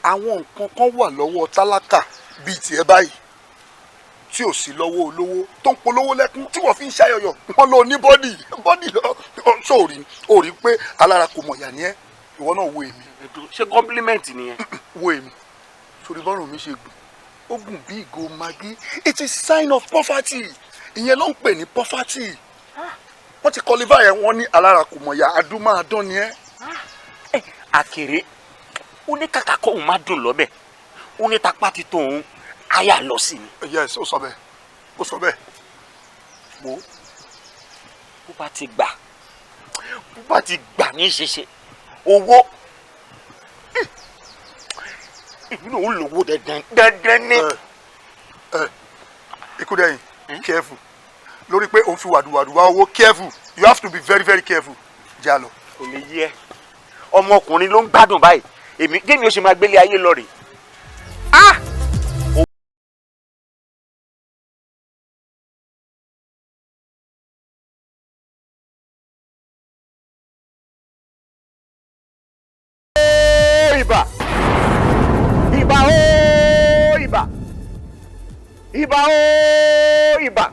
Àwọn nǹkan kan wà lọ́wọ́ tálákà bíi tiẹ̀ báyìí tí ò sí lọ́wọ́ olówó tó ń polówó lẹ́kún tí wọ́n fi ń ṣàyọyọ̀ wọ́n lọ ní bọ́dì lọ sóòrì ó rí pé alára kò mọ̀yà ní ẹ́ ìwọ náà wo èmi. Ṣé compliment nìyẹn? Wo èmi sórí bọ́rùn mi ṣe gùn ó gùn bí ìgò magi. It is sign of poverty. Ìyẹn ló ń pè ní poverty. Wọ́n ti kọlífà yẹn wọ́n ní alára kò mọ̀yà adúmáadán ni ẹ́. Àkèré ó ní kàkà kó òun má dùn lọ́bẹ̀ ó ní tapá ti tó òun àyà lọ sí ni. Yes, ó sọ bẹ́ẹ̀. Wo bó bá ti gbà ní ṣeṣe owó èmi náà ó lówó dandan ní. Ikú dẹ̀yìn careful lórí pé òun fi wàdùwàdù wá owó careful you have to be very very careful. Jà lọ. Kò lè yẹ ọmọkùnrin ló ń gbádùn báyìí èmi gémi ó ṣe máa gbélé ayé lọ rè. Ìbà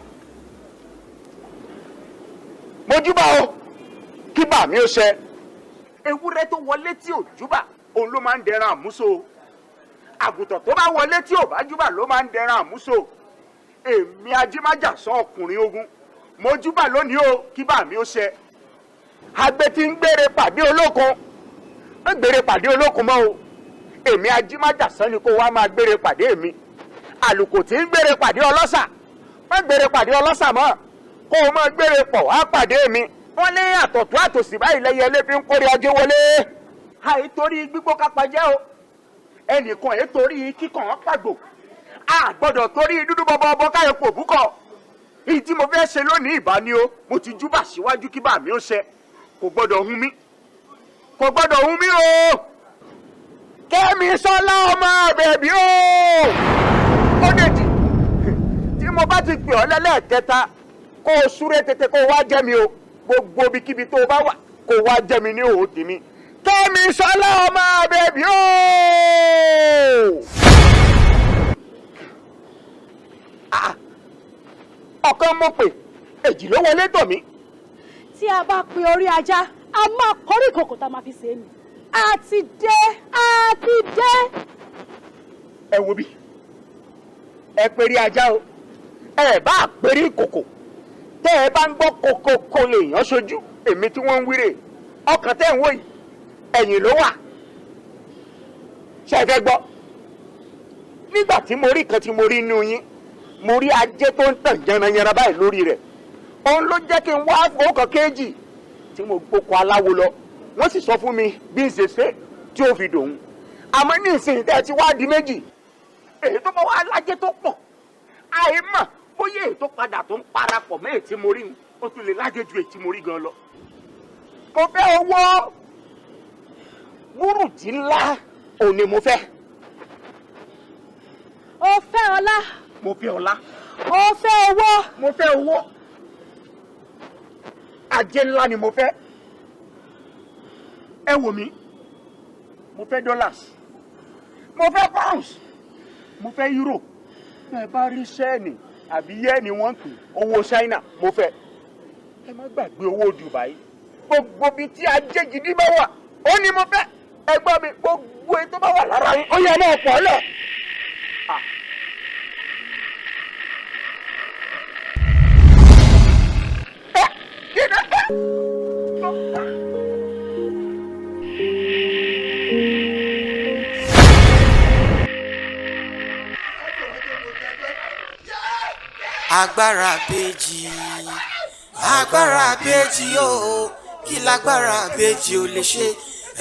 mojúbà o kí bà mí ó ṣe. Ewúrẹ́ tó wọlé tí ò júbà òun ló máa ń dẹran àmúso. Àgùntàn tó bá wọlé tí ò bá júbà ló máa ń dẹran àmúso. Èmi ajímájà sán ọkùnrin ogun mojúbà lónìí o kí bà mí ó ṣe. Àgbẹ̀ tí ń gbére pàdé olókun ń gbére pàdé olókun mọ́ o. Èmi ajímájà sán ni kó wá máa gbére pàdé mi. Àlùkò tí ń gbére pàdé ọlọ́ṣà má gbére pàdé ọlọ́ṣà mọ́. kó o máa gbére pọ̀ wá pàdé mi wọ́n lé àtọ̀tún àtòsí báyìí lẹ́yẹ lé fi ń kórè ajé wọlé àìtorí gbígbó kápá jẹ́ o ẹnìkan èé torí kíkàn pàgbò a gbọ́dọ̀ torí dúdú bọ́bọ́ káyọ̀ pò búkọ̀ èyí tí mo fẹ́ ṣe lónìí ìbá ni o mo ti júbà síwájú kí bá mi ó ṣe kò gbọ́dọ̀ hun mí kò gbọ́dọ̀ hun mí o Kẹ́mi Sọ́lá ọmọ bẹ̀bí o ó dèjì tí mo bá ti pè ọ́ lẹ́lẹ́kẹta kó o súré tètè kó o wá jẹ́ mi o gbogbo ibikíbi tó o bá wà kó o wá jẹ́ mi ní òun tèmi Kẹ́mi Sọ́lá ọmọ bẹ̀bí o. ọ̀kan mo pè èjì ló wọlé tọ̀ mí. tí a bá pe orí ajá a máa kọrí ìkòkò tá a máa fi ṣe é ni àti dé. ẹ wo bí ẹ perí ajá o ẹ bá perí ìkòkò tẹ́ ẹ bá ń gbọ́ kókókó lè yàn sójú èmi tí wọ́n ń wíre ọkàn tẹ́ ń wò yìí ẹ̀yìn ló wà ṣe é fẹ́ gbọ́ nígbà tí mo rí kan tí mo rí inú yín mo rí ajé tó ń tàn yanranyanran báyìí lórí rẹ̀ òun ló jẹ́ kí n wá fowókan kéèjì tí mo gbókò aláwo lọ wọ́n sì sọ fún mi bí n ṣe ṣe tí ó fi dòun àmọ́ ní ìsìn tẹ́ ẹ ti wá di méjì èyí tó bá wá lájẹ́ tó pọ̀ àìmọ̀ bóyá èyí tó padà tó ń parapọ̀ mọ́ èyí tí mo rí ó tún lè lájẹ́ ju èyí tí mo rí gan lọ. mo fẹ́ owó búrùdì ńlá òun ni mo fẹ́. o fẹ́ ọlá. mo fẹ́ ọlá. o fẹ́ owó. mo fẹ́ owó. ajé ńlá ni mo fẹ́. ẹ wò mí mo fẹ́ dollars mo fẹ́ pounds mo fẹ́ euro ẹ bá rí sẹ́ẹ̀nì àbí yẹ́ẹ̀nì wọ́n pè owó China mo fẹ́. ẹ má gbàgbé owó Dubai gbogbo bíi tí ajé gidi bá wà ó ní mo fẹ́. ẹ gbọ́ mi gbogbo ètò bá wà lára yín ó yẹ náà pọ̀ lẹ̀. Agbara Ibeji, Agbara Ibeji o, kí lágbára Ibeji ò lè ṣe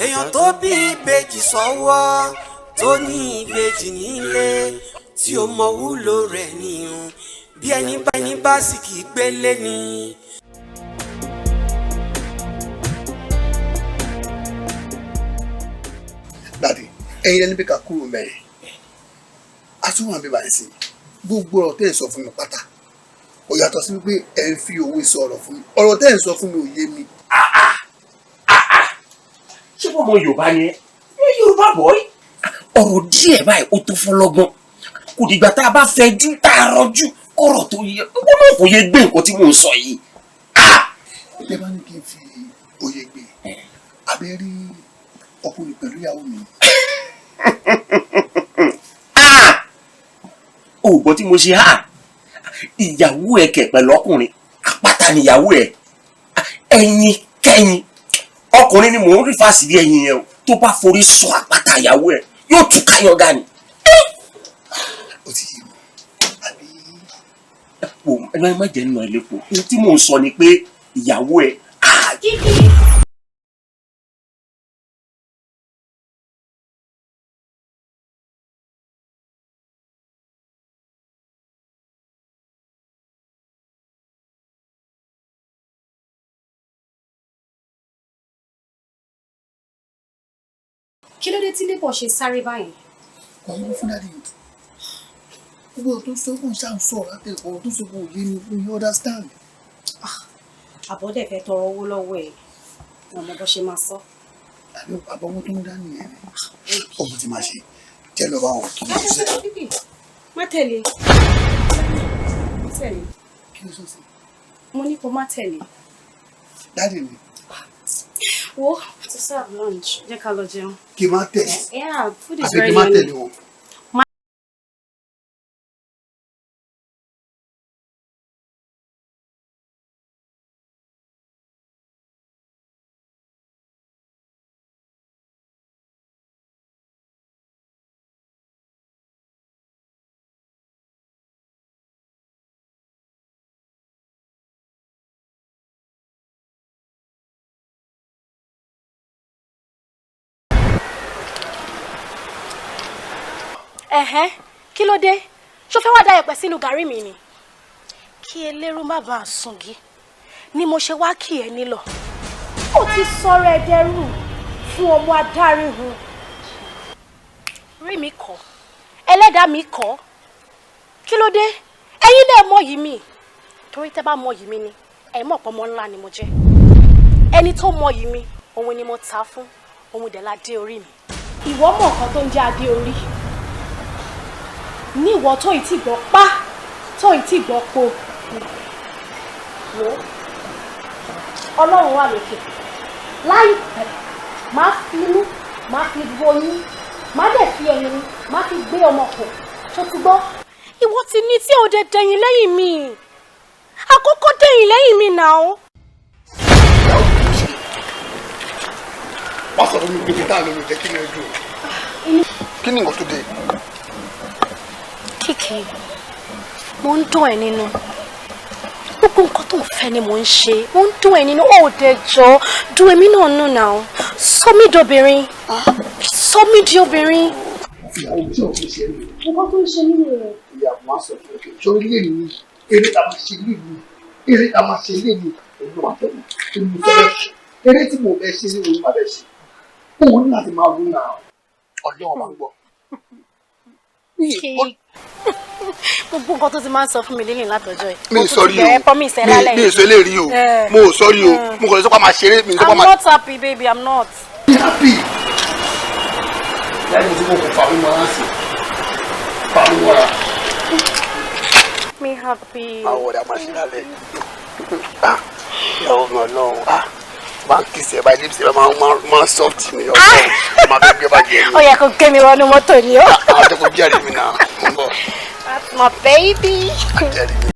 èèyàn tó bí Ibeji sọ́wọ́ tó ní Ibeji nílé tí ó mọ wúlò rẹ̀ nìyẹn bí ẹni bá sì kì í gbélé ni. Dàdí ẹ̀yin lẹni bí ká kúrò mẹ́rin àtúwọ̀n mi báyìí sí gbogbo ọ̀rọ̀ tẹ́ ẹ̀ sọ fún mi pátá ó yàtọ̀ sí wípé ẹ̀ ń fi òwe sọ ọ̀rọ̀ fún mi ọ̀rọ̀ tẹ́ ẹ̀ ń sọ fún mi ò yé mi. ṣé bọ́ ọmọ Yorùbá ni ẹ Yorùbá bọ̀ ẹ́ ọ̀rọ̀ díẹ̀ báyìí ó tó fọlọ́gbọ́n kò dìgbà tá a bá fẹjú tá a rọjú ọ̀rọ̀ tó yẹ ọgbọ́n náà kò yẹ gbé nǹkan tí mò ń sọ yìí. ẹ bá ní kí n fi òye gbé abẹ́ rí ọkùnrin pẹ̀lú ìyàwó mi. o gbọ́ tí mo ṣe hà ìyàwó ẹ kẹ̀ pẹ̀lú ọkùnrin àpáta níyàwó ẹ ẹyin kẹyin ọkùnrin ni mò ń rí fásitì ẹyin yẹn o tó bá forí sọ àpáta ìyàwó ẹ yóò tún káyọ̀ ga ni. ó ti yé mi àbí. ẹ má jẹ́ nínú ẹ lẹ́kọ̀ọ́ ohun tí mò ń sọ ni pé ìyàwó ẹ. kí ló dé tí labour ṣe sáré báyìí. ọ̀hún fún dáadé yìí gbogbo tó sọ fún ṣàǹsọ̀ látẹ̀kọ́ tó sọ fún òye ni fún you understand. àbọ̀dẹ̀ fẹ́ tọrọ owó lọ́wọ́ ẹ̀ ọmọ bó ṣe máa sọ. àbọ̀wọ́ tó ń dá nìyẹn ọmọ tí máa ṣe jẹ́ lọ́wọ́ àwọn kí ló ṣe. má tẹ̀lé. má tẹ̀lé. kí ló sọ sí. mo ní kó má tẹ̀lé. dáadé mi. wo to serve lunch jẹ́ ká lọ jẹun. kí n má tẹ̀lé. yeah food is àbí ready. kí n má tẹ̀lé wọn. Kí ló dé? Ṣó fẹ́ wá da ẹ̀pẹ̀ sínú gàrí mi ni? Kí elérú má bàa sungi ni mo ṣe wá kí ẹ nílọ. Ó ti sọ̀rọ̀ ẹ̀dẹ̀rù fún ọmọ adáríhun. Rí mi kọ́, ẹlẹ́dàá mi kọ́. Kí ló dé? Ẹ̀yin lè mọ yìí mi. Torí tẹ́ bá mọ yìí mi ni, ẹ mọ̀ pé ọmọ ńlá ni mo jẹ́. Ẹni tó mọ yìí mi, òun ni mo ta fún, òun dẹ̀ la dé orí mi. Ìwọ mọ̀ nǹkan tó ń jẹ́ adé orí. Ní ìwọ tó ì tí gbọ́ pá, tó ì tí gbọ́ po. Wò ó, Ọlọ́run wà lókè. Láìpẹ́, máa fi inú, máa fi boyún, máa dẹ̀ fi ẹyin, máa fi gbé ọmọ pọ̀. Ṣó ti gbọ́? Ìwọ ti ní tí ò dẹ̀ dẹ̀yìn lẹ́yìn mi. Àkókò dẹ̀yìn lẹ́yìn mi náà. Wá sọ fún mi pé kíta ló lè jẹ́ kí ni ẹ dùn. Kí ni nǹkan tó dé? Kìkì, mo ń dùn ẹ́ nínú. Gbogbo nǹkan tó ń fẹ́ ni mo ń ṣe. Mo ń dùn ẹ́ nínú. Ó dẹ̀ jọ dùn èmi náà nù náà. Sọ mí dobìnrin. Sọ mí di obìnrin. Ìyàwó tí òun ṣe ní. Nǹkan tó ń ṣe nínú rẹ̀. Ìyàwó á sọ fún ẹ. Sọ ilé mi, eré ta máa ṣe ilé mi, eré ta máa ṣe ilé mi. Òun ló wà tẹ̀lé. Èmi fẹ́ bẹ́ẹ̀ ṣe. Eré tí mo bẹ́ ṣe ní òun máa bẹ́ ṣe. Òun ní láti máa wú náà. Ọlọ́run máa ń gbọ́. Gbogbo nǹkan tó ti máa ń sọ fún mi lélẹ̀ látọjọ́ ẹ̀. Mi ì sọrí o. Mi ì sọ eléyìí o. Mo ò sọrí o. Mo kàn lè sọ pé a máa ṣeré. I'm not happy, baby. I'm not. Be happy. Lẹ́yìn tí mo kò fà mí mọ́ra sí. Fà mí mọ́ra. Me happy. Àwọn ọ̀rẹ́ a máa ṣe lálẹ́. Ìyàwó mi Ọlọ́run. Máa ń kìsì ẹ̀ báyìí níbi máa ń soft mi Ọlọ́run. Máa fẹ́ gbé bàjẹ́ mi. Ó yẹ kó gbé mi wọnú mọ́tò ni o. Àwọn tó kó jẹ́rìí mi náà. Mo ń bọ̀. That's my baby. Jẹ́rìí mi.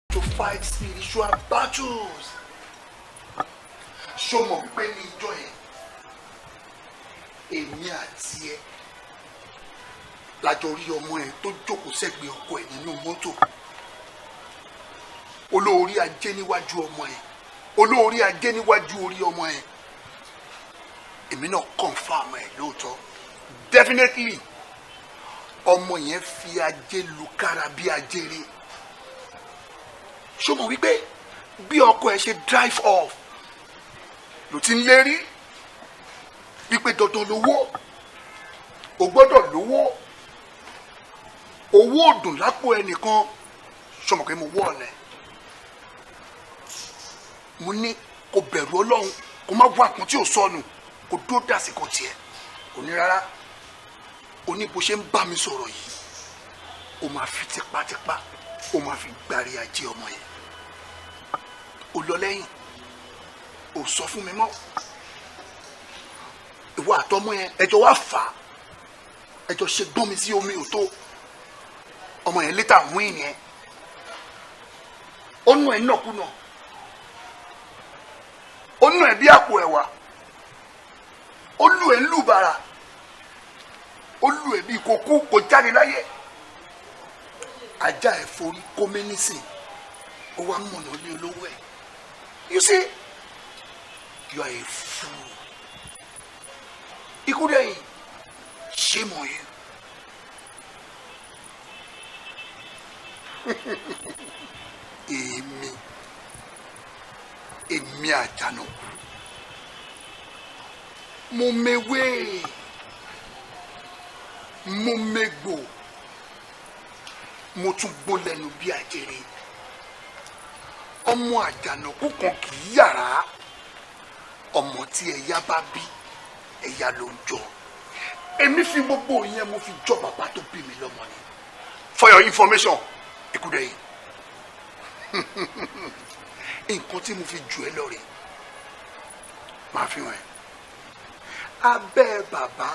To fight spiritual battles. Ṣó mọ̀ pé ní ìjọ yẹn, èmi àti ẹ lájọ rí ọmọ ẹ tó jókòó sẹ́gbẹ̀ẹ́ ọkọ ẹ nínú mọ́tò. Olórí ajé níwájú ọmọ ẹ. Olórí ajé níwájú orí ọmọ ẹ. Èmi náà confirm ẹ lóòótọ́. Definitely, ọmọ yẹn fi ajé lu kára bí ajere. Ṣó mọ̀ wípé bí ọkọ ẹ ṣe drive off ló ti ń lérí wípé dandan lówó, o gbọ́dọ̀ lówó, owó òdùn lápò ẹnìkan. Ṣó mọ̀ pé mo wọ́ ọ̀nà ẹ̀. Mo ní kó bẹ̀rù Ọlọ́run, kó má wá kan tí ò sọnù, kó dó dàsìkò tiẹ̀. Kò ní rárá. O ní bó ṣe ń bá mi sọ̀rọ̀ yìí, o máa fi tipátipá, o máa fi gbárí ajé ọmọ yẹn. O lọ lẹ́yìn, o sọ fún mi mọ́. Ìwọ àtọmọ yẹn ẹjọ́ wá fà á, ẹjọ́ ṣe gbọ́n mi sí omi ò tó. Ọmọ yẹn létà wíìn yẹn, ó nù ẹ̀ nàkúnà, ó nù ẹ̀ bí àpò ẹ̀wà, ó lù ẹ̀ ń lù bàrà, ó lù ẹ̀ bí kókó kò jáde láyé. Ajá ẹ̀ forí kó mẹ́nísìn, ó wá mọ̀nà lé olówó ẹ̀. You see, you are a fool. Ikú dẹ̀yìn, shame on you. Èmi Àjànàkú, mo mewé, mo megbò, mo tún gbó lẹ́nu bí àjèrè. Ọmọ Àjànàkú kan kì í yàrá. Ọmọ tí ẹ̀yà bá bí, ẹ̀yà ló ń jọ. Èmi fi gbogbo yẹn mo fi jọ bàbá tó bí mi lọ́mọ ni. For your information, Ikúdẹ̀yìn. Nǹkan tí mo fi jù ẹ́ lọ rè máa fi hàn ẹ́. Abẹ́ bàbá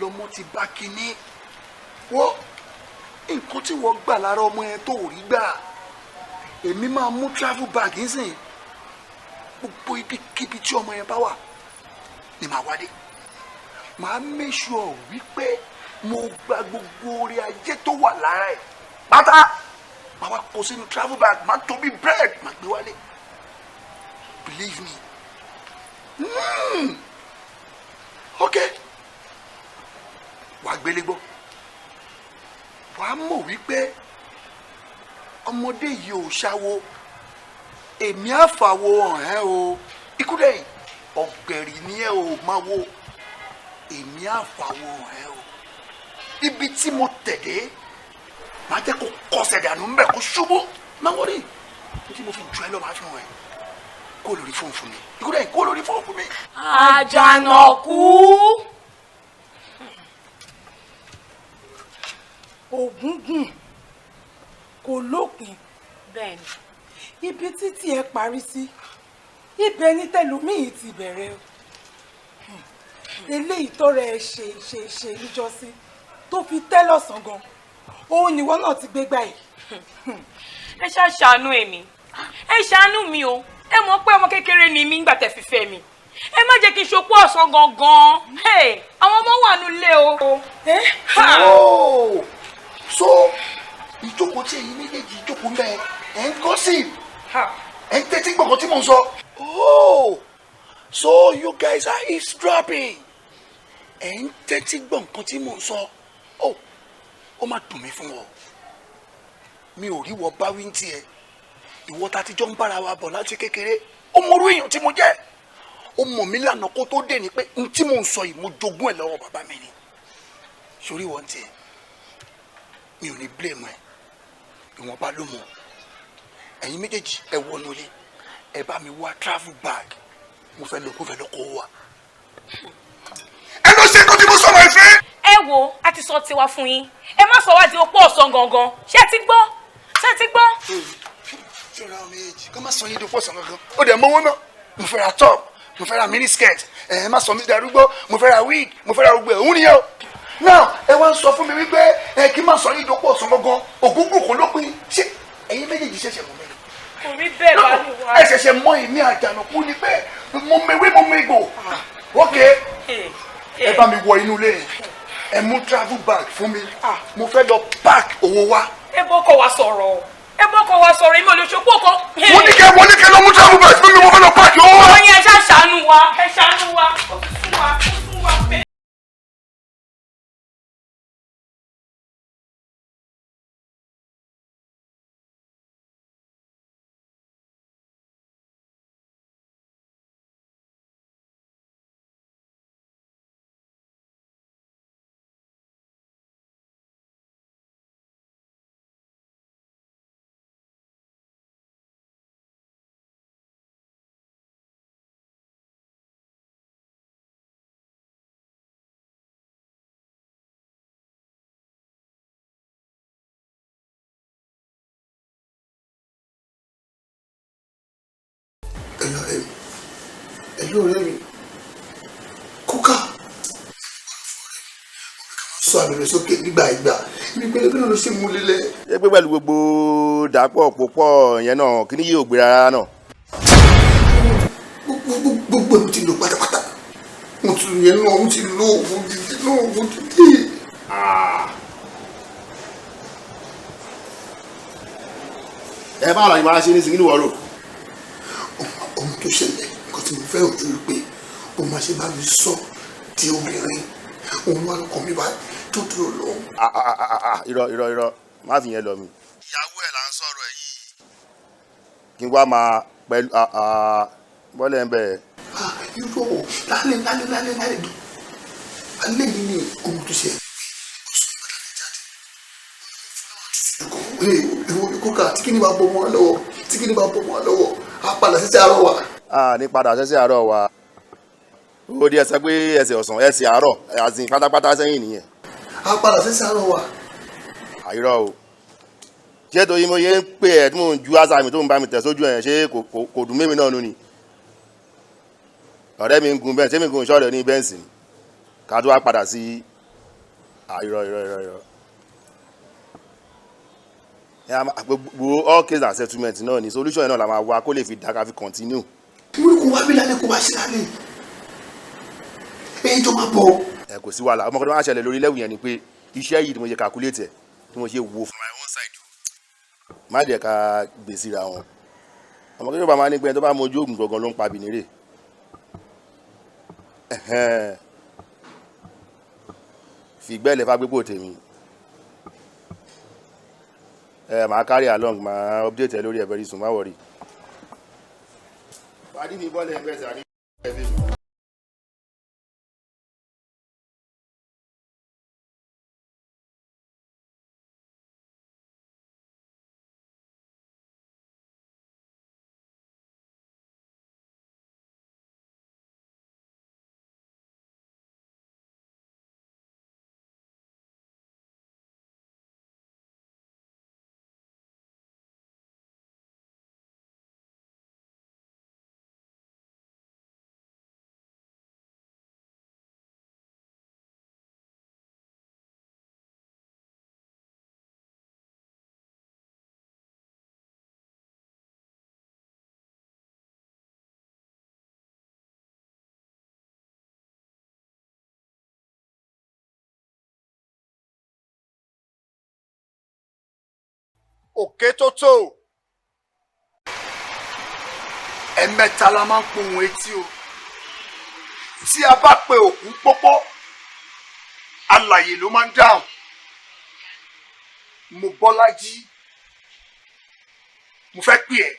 lọmọ ti bá kínní. Wọ́n nǹkan tí wọ́n gbà lára ọmọ yẹn tó rí gbà. èmi máa mú travel bag yín sìn gbogbo ibikíbi tí ọmọ yẹn bá wà ni màá wá dé màá make sure wípé mo gba gbogbo orí ajé tó wà lára ẹ̀ pátá màá wá kó sínú travel bag màá tóbi bread màá gbé wálé believe me ok wàá gbélé gbọ́ wàá mọ̀ wípé ọmọdé yìí ò ṣáwó èmi àfàwọ̀ hàn ẹ́ o ikú dẹ́yìn ọ̀gbẹ̀rì ni ẹ ò máa wo èmi àfàwọ̀ hàn ẹ́ o ibi tí mo tẹ̀dé máa jẹ́ kó kọsẹ̀ dànù ńbẹ̀ kó ṣubú máa wọlé tí mo fi jù ẹ lọ máa fi hàn ẹ́ kó lórí fóònù fún mi ikú dẹ́yìn kó lórí fóònù fún mi. Àjànàkú. Ògúngùn kò lópin bẹ́ẹ̀ ni ibi títí ẹ parí sí ibẹ̀ ní tẹlómìí ti bẹ̀rẹ̀ o eléyìí tọrọ ẹ ṣe níjọ́sí tó fi tẹ́ lọ́sàn gan òun nìwọ náà ti gbégbá yìí. ẹ ṣáà ṣàánú èmi ẹ ṣàánú mi o ẹ mọ̀ pé ọmọ kékeré ni mí nígbà tẹ́ fi fẹ́ mi ẹ má jẹ́ kí n ṣopó ọ̀sán gangan àwọn ọmọ wà nílé o. so ìjókòó tí èyí méjèèjì ìjókòó ń bẹ ẹ ń gossip ẹ ń tẹ́tí gbọ̀ngàn tí mò ń sọ. oh so you guys are eavesdropping ẹ ń tẹ́tí gbọ̀ngàn tí mò ń sọ. oh ó má dùn mí fún ọ mi ò rí wọ báwí ń tiẹ̀ ìwọ tá a ti jọ ń bára wa bọ̀ láti kékeré ó mọrú èèyàn tí mo jẹ́ ó mọ̀ mí lànà kó tó dé ni pé n tí mò ń sọ yìí mo jogún ẹ̀ lọ́wọ́ bàbá mi ni sórí wọn tiẹ̀ mi ò ní blame ẹ ìwọ̀nba ló mọ̀ ẹ̀yin méjèèjì ẹ wọnú ilé ẹ bá mi wá travel bag mo fẹ́ lọ kó wá. ẹ lọ ṣe nǹkan tí mo sọ̀rọ̀ ìfẹ́. ẹ wo a ti sọ tiwa fún yín ẹ má sọ wá di opó ọ̀sán gangan ṣé ẹ ti gbọ́. ṣọ́ra ọmọ èjì kó má sọ yín di opó ọ̀sán gangan ó dẹ̀ mọ́wọ́ náà mo fẹ́ ra top mo fẹ́ ra mini skirt ẹ má sọ mi darúgbó mo fẹ́ ra wig mo fẹ́ ra gbogbo ẹ̀ òun nìyẹn o. now ẹ wá ń sọ fún mi wípé ẹ kí n má sọ yín di opó ọ̀sán gangan ògúngún kò lópin ṣé ẹ̀yin méjèèjì ṣẹ̀ṣẹ̀ mọ̀ mí. kò rí bẹ́ẹ̀ bá ní wá. ẹ ṣẹ̀ṣẹ̀ mọ èmi Àjànàkú ni pé mo mewé mo megbò ok ẹ bá mi wọ inú ilé yẹn ẹ mú travel bag fún mi mo fẹ́ lọ park owó wa. ẹ bọ́kọ̀ wa sọ̀rọ̀ èmi ò lè ṣopó kan. mo ní kẹ́ lọ mú travel bag fún mi mo fẹ́ lọ park owó wa. ọmọ yẹn ẹ ṣàánú wa ó fún wa pé. ẹ̀lú ọ̀rẹ́ mi kúkà sọ àbẹ̀rẹ̀ sókè nígbà ìgbà ibi pẹ̀lẹ́pẹ̀lẹ́ ló ṣe mú lílẹ̀. ṣé pé pẹ̀lú gbogbo dàpọ̀ púpọ̀ yẹn náà kí ni yóò gbé rárá náà. gbogbo ẹ̀mí ti lò pátápátá mo ti yẹn náà mo ti lò mo ti dé. ẹ bá àlàyé máa ṣe ní sìnkú ìwọ́rò. ohun tó ṣẹlẹ̀ nǹkan tí mo fẹ́ ojú rí pé o máa ṣe bá mi sọ di obìnrin òun wà lọkọ mi bá tó dúró lọ. irọ́ má fi yẹn lọ mi. ìyàwó ẹ̀ là ń sọ̀rọ̀ ẹ̀ yìí kí n wá máa pẹ̀lú bọ́lẹ̀ ń bẹ̀. irọ́ lálẹ́ alẹ́ yìí ni ohun tó ṣe ìwọ ni kókà tí kìíní bá bọ́ mọ́ lọ́wọ́ á padà sí àárọ̀ wa. ní padà sí àárọ̀ wa ó di ẹsẹ̀ pé ẹsẹ̀ ọ̀sán ẹsẹ̀ àárọ̀ àti pátápátá sẹ́yìn nìyẹn. á padà sí àárọ̀ wa. àìrọ̀ o ṣé torí mo yẹ ń pè ẹ́ tí mò ń ju àṣà mi tó ń bá mi tẹ̀ sójú ẹ̀ ṣé kò dùn mí náà nù ni ọ̀rẹ́ mi ń gun bẹ́ẹ̀ ṣé mi gun ìṣọ́ọ̀rẹ́ ní bẹ́ǹsì ni ká tó wá padà sí àìrọ̀. gbogbo all case and settlement náà ni solution náà la máa wá kó lè fi dáká fi continue. ìwé kò wá mí lálẹ́ kó wá ṣe lálẹ́ èyí tó máa bọ̀. ẹ kò sí wàhálà ọmọkùnrin máa ń ṣẹlẹ̀ lórí level yẹn ni pé iṣẹ́ yìí tí mo ṣe calculate ẹ̀ tí mo ṣe wo from my own side má jẹ́ ká gbèsè ra wọn ọmọ kí ló bá máa ní pé ẹni tó bá mojú oògùn gangan ló ń pa bìnírè fìgbẹ́lẹ̀ fagbégbò tèmi máa carry along máa update ẹ lórí ẹ very soon má worry. pàdé mi bọ́ọ̀lù ẹgbẹ́ sàrí ẹ̀fẹ́ mi. òkè tó tó ẹ̀mẹ́ta la máa ń pohùn etí o tí a bá pe òkú pópó alààyè ló máa ń dáhùn Omobolaji mo fẹ́ pè ẹ́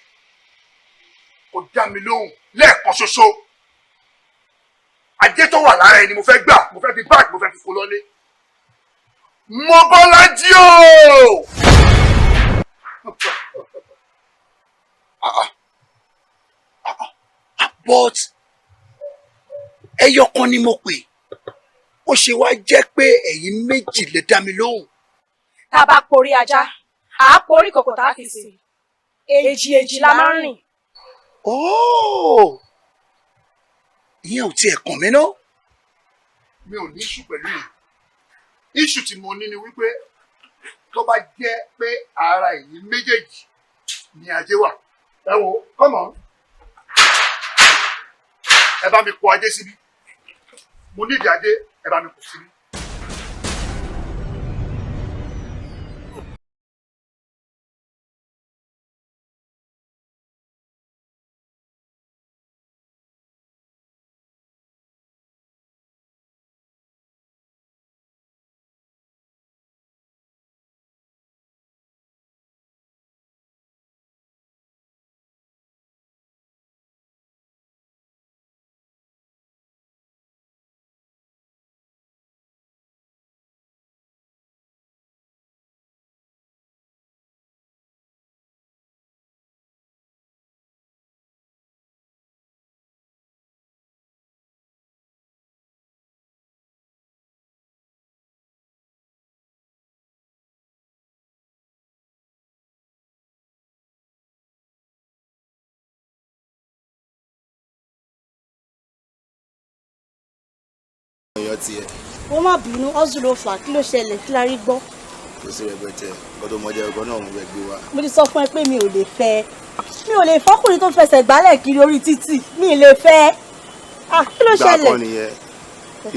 kó dá mi lóhùn lẹ́ẹ̀kan ṣoṣo ajé tó wà lára ẹni mo fẹ́ gbà mo fẹ́ fi báàgì mo fẹ́ fi kó lọ́lé Omobolaji o. But ẹyọ kan ni mo pè ó ṣe wá jẹ́ pé ẹ̀yin méjì lè dá mi lóhùn. tá a bá porí ajá à á porí kòkò tá a fi sè èjì la máa ń rìn. Ìyẹn ò tiẹ̀ kàn mí ná mi ò ní iṣu pẹ̀lú yìí iṣu tí mo ní ni wípé tó bá jẹ́ pé ara ẹ̀yin méjèèjì ni ajé wà ẹ wo come on ẹ bá mi kó ajé síbí mo nídìí ajé ẹ bá mi kó síbí. ọyọ tiẹ̀. ó má bínú ọ́sùn ló fà kí ló ṣẹlẹ̀ kí la rí gbọ́. kò sí rẹpẹtẹ nǹkan tó mọdé ọgbọ́n náà mo fẹ́ gbé wá. mo ti sọ fún ẹ pé mi ò lè fẹ́ mi ò lè fọkùnrin tó fẹsẹ̀ gbálẹ̀ kiri orí títì mi ì lè fẹ́ kí ló ṣẹlẹ̀. gbà kan nìyẹn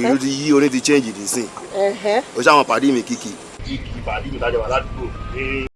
ìlú ti yí oní ti change dì sí. o ṣe àwọn pàdé mi kìkì. kìkì pàdé mi tájọ wà ládùúgbò.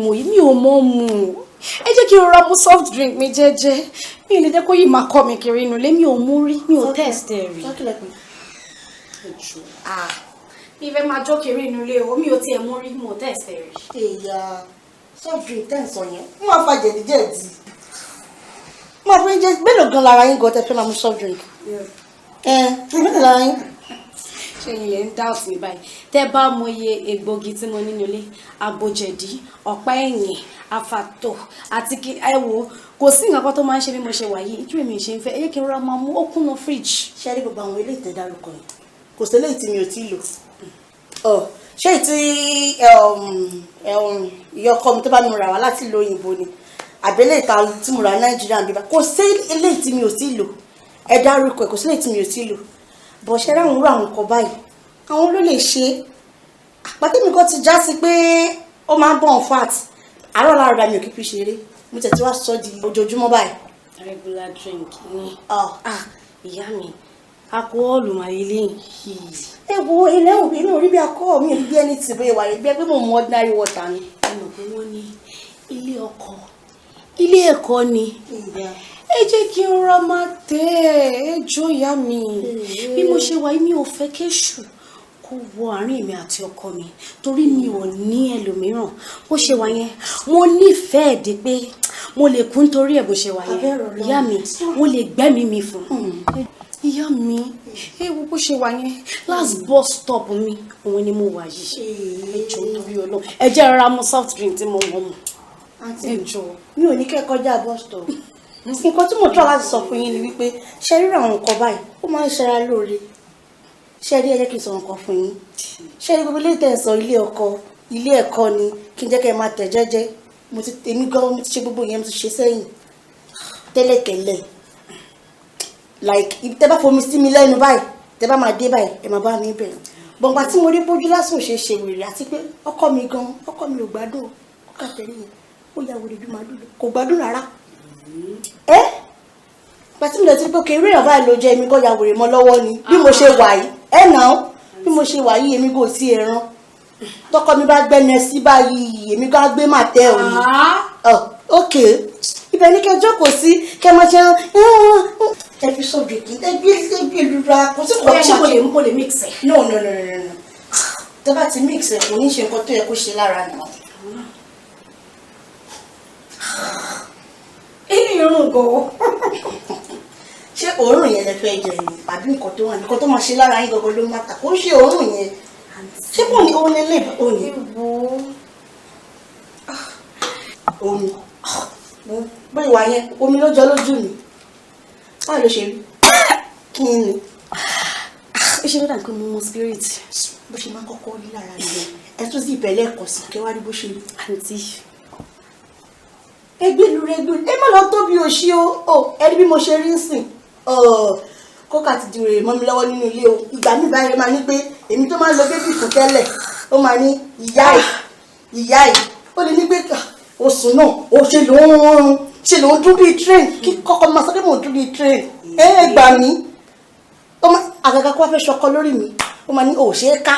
mo yìí mi ò mọ̀ mu ẹ jẹ́ kí n rọra mú soft drink mi jẹ́jẹ́ mi ò lè jẹ́ kó yìí máa kọ́ mi kiri inú ilé mi ò mú rí mi ò test ẹ̀ rí. ìfẹ́ máa jó kiri inú ilé o mi ò tiẹ̀ mú rí mi ò test ẹ̀ rí. èèyàn soft drink tẹ́ ń sọ yẹn wọ́n máa fa jẹ̀díjẹ̀dí máa fi jẹ́ mélòó gan lára yín gan tẹ́ fẹ́ máa mú soft drink mélòó lára yín. ṣé ilẹ̀ ń dá òsì báyìí tẹ́ bá mọ iye egbògi tí mo ní nílé àbòjẹ̀dí ọ̀pá ẹ̀yìn àfàtò àti kí ẹ wò kò sí nǹkan kan tó máa ń ṣe bí mo ṣe wà yìí ìjú èmi ṣe ń fẹ́ ẹ jẹ́ kí n rọra máa mú ó kúnnú fridge. ṣé rí gbogbo àwọn eléyìí tẹ́ dárúkọ yìí kò sí eléyìí tí mi ò tí ì lò ṣé ìtí ìyá ọkọ mi tó bá mi rà wá láti ìlú òyìnbó ni àbẹ́lẹ̀ ìta tí mo rà nàìjíríà ń bíbá kò sí eléyìí tí mi ò tí ì lò ẹ dárúkọ ẹ kò sí eléyìí tí mi ò tí ì lò bọ̀ ṣe ráhùn rú àwọn nǹkan báyìí àwọn ló lè ṣe àpàtẹ́mi kan ti já sí pé ó máa ń bọ̀ fat àárọ̀ lára mi ò kí fi ṣeré mo tẹ̀ tí wàá sọ di ojoojúmọ́ báyìí. regular drink ni ìyá mi alcohol mà ilé yìí. ẹ wo ilé òbí mi ò rí bí akọ mi ò rí bí ẹni tì bóyá wà rí bí ẹ pé mo mu ordinary water ni. ẹ mọ̀ pé wọ́n ní ilé ọkọ ilé ẹ̀kọ́ ni ẹ jẹ́ kí n rọ máa tẹ́ ẹ jọ ìyá mi bí mo ṣe wà mi ò fẹ́ kéṣù kó wọ àárín mi àti ọkọ mi torí mi ò ní ẹlòmíràn bó ṣe wà yẹn mo nífẹ̀ẹ́ dé pé mo lè kú nítorí ẹ̀ bó ṣe wà yẹn ìyá mi mo lè gbẹ́mí mi fún ìyá mi ewu bó ṣe wà yẹn last bus stop mi òun ni mo wà yìí ẹ jọ nítorí Ọlọ́run ẹ jẹ́ rárá mú soft drink tí mo wọ̀ mọ́ ẹ jọ. mi ò ní kẹ́ kọjá bus stop nǹkan tí mo tọ́ láti sọ fún yín ni wípé ṣe ríra àwọn nǹkan báyìí ó máa ń ṣara lóore ṣe rí ẹ jẹ́ kí n sọ nǹkan fún yín ṣe rí gbogbo ilé ìtẹ̀sán ilé ọkọ ilé ẹ̀kọ́ ni kí n jẹ́ kẹ́ ẹ máa tẹ̀ jẹ́jẹ́ èmi gan mo ti ṣe gbogbo yẹn mo ti ṣe sẹ́yìn tẹ́lẹ̀tẹ́lẹ̀ like ibi tẹ́ bá fomi sí mi lẹ́nu báyìí tẹ́ bá máa dé báyìí ẹ máa bá mi bẹ̀rẹ̀ gbọ̀ngbà tí mo rí bójú lásán ṣe ṣe wèrè àti pé ọkọ mi ò gbádùn ọkọ àtẹ̀lé yẹn ó ya wèrè bí màálù kò gbádùn rárá pàtí mi lè ti pé kéré èèyàn báyìí ló jẹ́ èmi kọ́ ya wèrè mọ́ lọ́wọ́ ni bí mo ṣe wà yìí bí mo ṣe wà yìí èmi kò sí ẹran tọkọ mi bá gbẹ́nẹ sí báyìí èmi kọ́ gbé mà tẹ́ ò ní ok ibẹ̀ ní kẹ́ jókòó sí kẹ́ máa ṣe ẹ fi sọ̀dọ̀ kí ẹ gbé lura kò sí nǹkan ṣé mo lè mix ẹ. no tẹ́ bá ti mix ẹ kò ní ṣe nǹkan tó yẹ kó ṣe lára nà. irun gan. ṣé òórùn yẹn lè fẹ́ jẹ ni àbí nǹkan tó wà nǹkan tó máa ṣe lára yín gangan ló máa tà kó ṣe òórùn yẹn ṣé kò ní òun lè òní. omi bó ìwà yẹn omi ló jọ lójú mi báwo ló ṣe rí kí ni. ó ṣe lọ́dà pé mo mọ spirit bó ṣe máa kọ́kọ́ rí lára mi ẹ tún sí ìbẹ̀lẹ̀ ẹ̀kọ́ sí kí wá rí bó ṣe rí. àǹtí ẹgbẹ́lu ẹ má lọ tóbi òṣì o ẹni bí mo ṣe rí ń sìn kókà ti di rèé mọ́ mi lọ́wọ́ nínú ilé o ìgbà mi báyìí máa ní pé èmi tó máa ń lo bébì fún tẹ́lẹ̀ ó máa ní ìyá ẹ̀ ó lè ní pé oṣù náà ó ṣe lòún dún bíi train kí kọ́kọ́ máa sọ pé mò ń dún bíi train ẹ gbà mí àgàgà kó wá fẹ́ ṣọkọ lórí mi ó máa ní ò ṣe é ká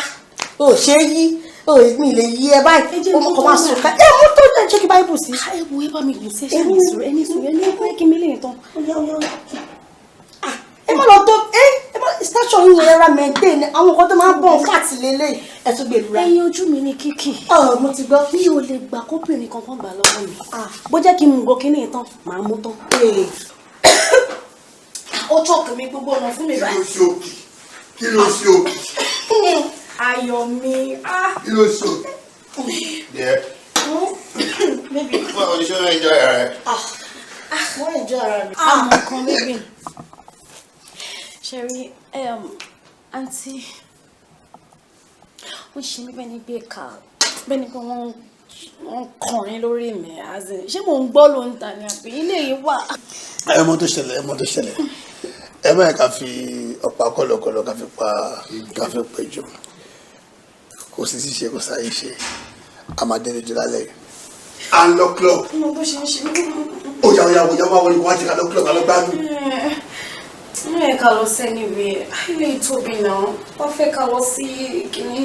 ò ṣe é yí mi lè yí ẹ báyìí ó mọ̀ kọ́ máa sùn ká ẹ mú tó jẹ́ ṣé kí báyìí bù sí. ẹ wo ẹ bá mi gùn sí ẹni sùn kí mi lè tán. ẹ má lọ tó station yìí yẹn ra maintain àwọn nǹkan tó máa ń bọ̀ fat lélẹ̀ ẹ tún gbèrú ra. ẹyin ojú mi ni kíkì. mo ti gbọ́. mi ò lè gbà kóbìnrin kankan gbà lọ́wọ́ mi. bó jẹ́ kí n mú go kíní tán màá mú tán. ó chọ́ọ̀kì mi gbogbo ọ̀nà fún mi báyìí. kí ló ṣe òkè. ayọ̀ mi. kí ló ṣe òkè. Baby. Well, you should enjoy it. Wọ́n enjoy ara mi. Àmọ̀ kan baby. Sherry, aunty, wọ́n ṣe mí bẹ́ẹ̀ ni pé wọ́n kọrin lórí mi. Ṣé mò ń gbọ́ ló ń ta ni àbí ilé yìí wà? Ẹ mọ̀ tó ṣẹlẹ̀. Ẹ báyìí ká fi ọ̀pá kọ̀lọ̀kọ̀lọ̀ ká fi péjọ. Kò sí ṣíṣe kò sáyé ṣe. A máa dé lójú lálẹ́ yìí. À ń lọ club. Mo bó ṣe ń ṣe. Ó yà wá wọlé wá jẹ́ ká lọ club ká lọ gbádùn. Mo yẹ ká lọ sẹ́ni wẹ̀ ilé ìtóbi náà wọ́n fẹ́ ká lọ sí kìíní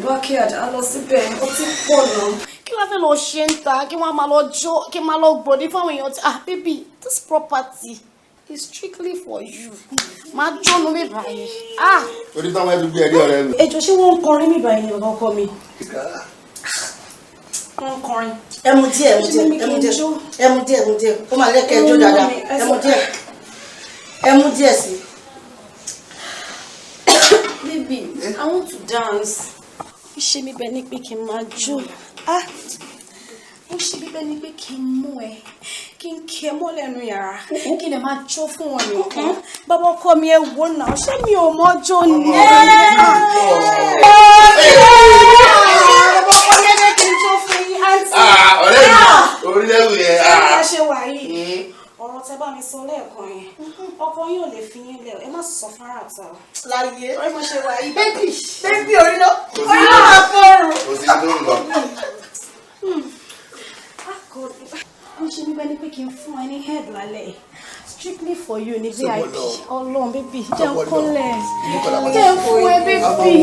backyard á lọ síbẹ̀ ó ti pọ̀ náà kí la fẹ́ lọ ṣe ń ta kí wọ́n máa lọ jó kí máa lọ gbòdì fáwọn èèyàn tí baby this property is strictly for you máa jónu mi báyìí. Orí táwọn ẹbí gbé ẹrí ọ̀rẹ́ mi. Ẹjọ́ ṣé wọ́n ń kọrin mi báyìí ni bàbá ọkọ mi. Wọ́n ń kọrin. Ẹmu díẹ̀ ó máa lẹ́kẹ̀ẹ́ jó dáadáa ẹmu díẹ̀ sí. Baby, I want to dance. Ó ṣe mí bẹ́ẹ̀ ni pé kí n máa jó. Ó ṣe mí bẹ́ẹ̀ ni pé kí n mú ẹ kí n kí ẹ mọ́ lẹ́nu yàrá kí n lè máa jó fún wọn nìkan. Bàbá ọkọ mi ẹ wò náà ṣé mi ò mọ́jọ́ ni. Bàbá ọkọ mi ẹ kí n jó fún yín àǹtí. Ọ̀rẹ́ mi orílẹ̀-èdè yẹn. Ṣé ẹ ṣe wà yìí? Ọ̀rọ̀ tẹ́ bá mi sọ lẹ́ẹ̀kan yẹn ọkọ yín ò lè fi yín lẹ̀ ẹ má sọ fara ta o. Láyé ẹ má ṣe wà yìí bébì orílẹ̀ máa fọ́ọ̀rù. Kò sí tó ń lọ. Ó ṣe mí bẹ́ẹ̀ ni pé kí n fún ẹ ní head lálẹ́ strictly for you ní VIP ọlọ́run bébì jẹ́ ń kúnlẹ̀ jẹ́ ń fún ẹ bébì ọkọ mi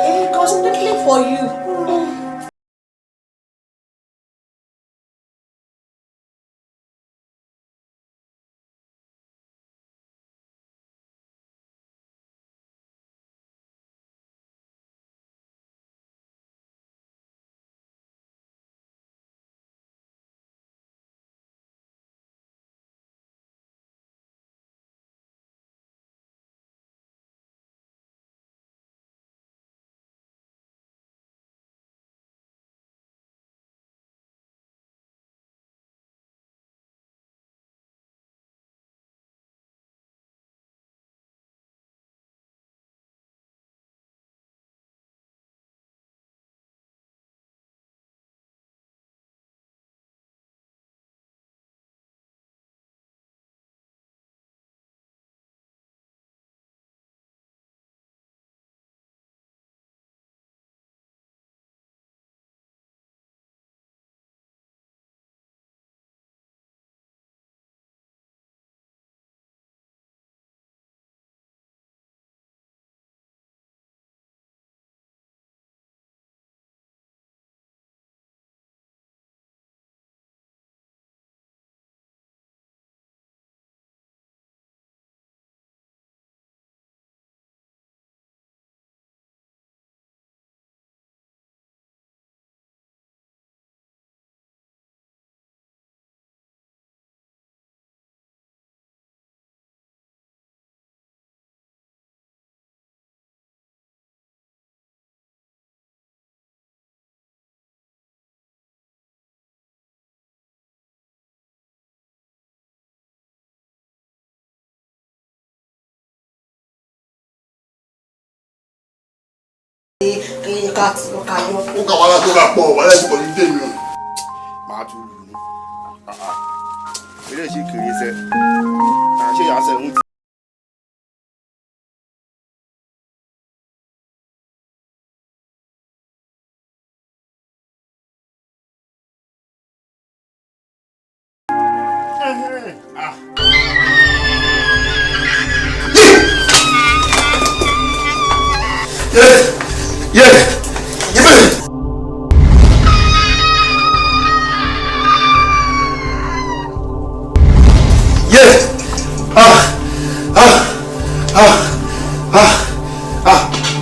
èmi kan strictly for you. Ó kà wá látó ra pọ̀ wálé tí kò ní dé mi o. Màá tún lù ú. Eré ìṣe kiri iṣẹ́. Àṣé ìyá ṣe ń tì.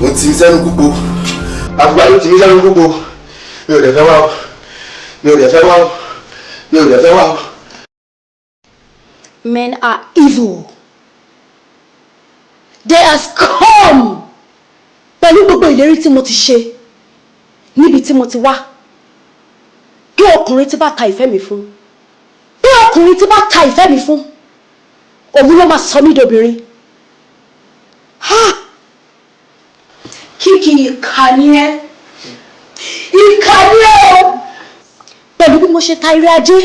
Mo ti sẹ́nu púpọ̀. Àgbà ló ti sẹ́nu púpọ̀. Mi ò lè fẹ́ wá o. Men are evil. They has come. Pẹ̀lú gbogbo ìlérí tí mo ti ṣe níbi tí mo ti wá. Bí ọkùnrin tí bá ta ìfẹ́ mi fún. Òun ló máa sọ mí dobìnrin. Kìkì ìkànnì ẹ o. Pẹ̀lú bí mo ṣe ta ire ajé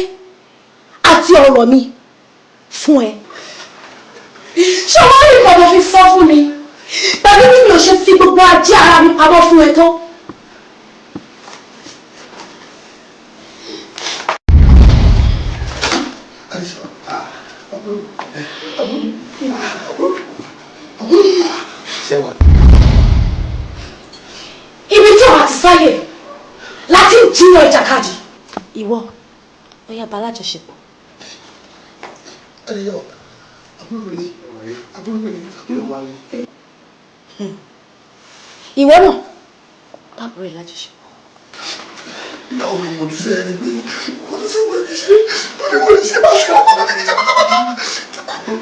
àti ọ̀rọ̀ mi fún ẹ. Ṣé wọ́n rí nǹkan tó fi sọ fún mi? Pẹ̀lú bí mi ò ṣe fi gbogbo ajé ara mi pamọ́ fún ẹ tán. Ibi tí wàá ti sáyè láti jiyàn ìjàkadì. Ìwọ ó yá bá alájọṣepọ̀. Ẹyọ àbúrò mi Ìwọ náà bábúrò ẹ̀ lájọṣepọ̀. Ìyàwó mi mo fẹ́ ẹni pé mo ti wọ́n ní ṣe mo ní ṣe máa ṣe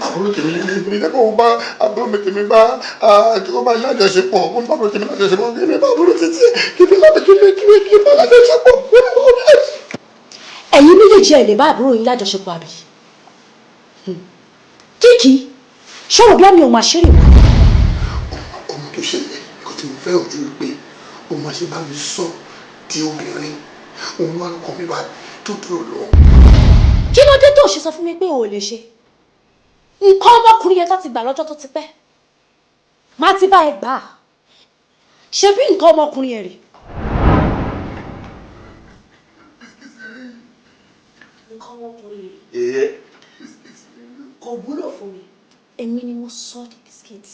àbúrò tèmi ní jẹ́ kó bá àbúrò mi tèmi bá kó bá lájọṣepọ̀ kó bá àbúrò tèmi lájọṣepọ̀ kí ni bá àbúrò tèmi kí ni bá lájọṣepọ̀. Ẹ̀yin méjèèjì ẹ̀ lè bá àbúrò yín lájọṣepọ̀ àbí? Kíkì ṣọ́rọ̀ bí àmì òun àṣírí wa. Ohun tó ṣẹlẹ̀ kò tí mo fẹ́ ojú pé o máa ṣe bá mi sọ di obìnrin òun wà lọ́kàn mi bá tó dúró lọ. Kí ló dé tó ṣe sọ fún mi pé o ò lè ṣe? Nǹkan ọmọkùnrin yẹn tó ti gbà lọ́jọ́ tó ti pẹ́. Má ti bá ẹ gbà á. Ṣé bí nǹkan ọmọkùnrin yẹn rè? Nǹkan ọmọkùnrin rè. Kò wúlò fún mi. Èmi ni mo sọ di bisikíìtì.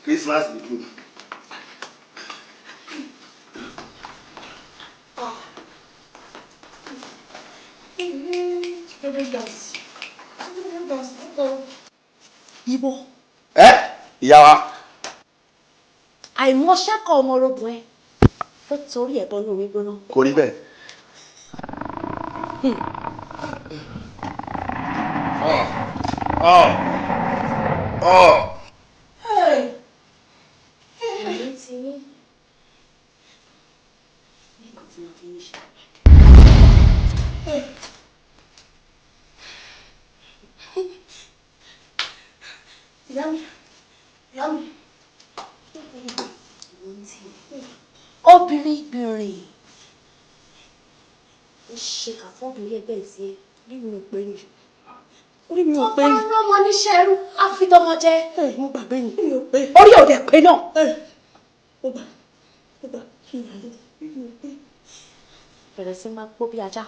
Christmas is good. Ibo. Ìyá wa. Àìmọṣẹ́ kọ ọmọ orogun ẹ tó torí ẹ̀ bọ́nú omi gbóná. Kò rí bẹ́ẹ̀. Obìnrin gbìnrín ó ṣe kà fún obìnrin ẹgbẹ́ ìsí ẹ. Orí mi ò pé ni. Orí mi ò pé ni. Ọba ọmọ níṣẹ́ ẹrú àfitọ́mọ jẹ. Mo gbàgbé ni. Orí mi ò pé. Orí ò dẹ̀ pé náà. Bẹ̀rẹ̀ sí máa gbó bí ajá.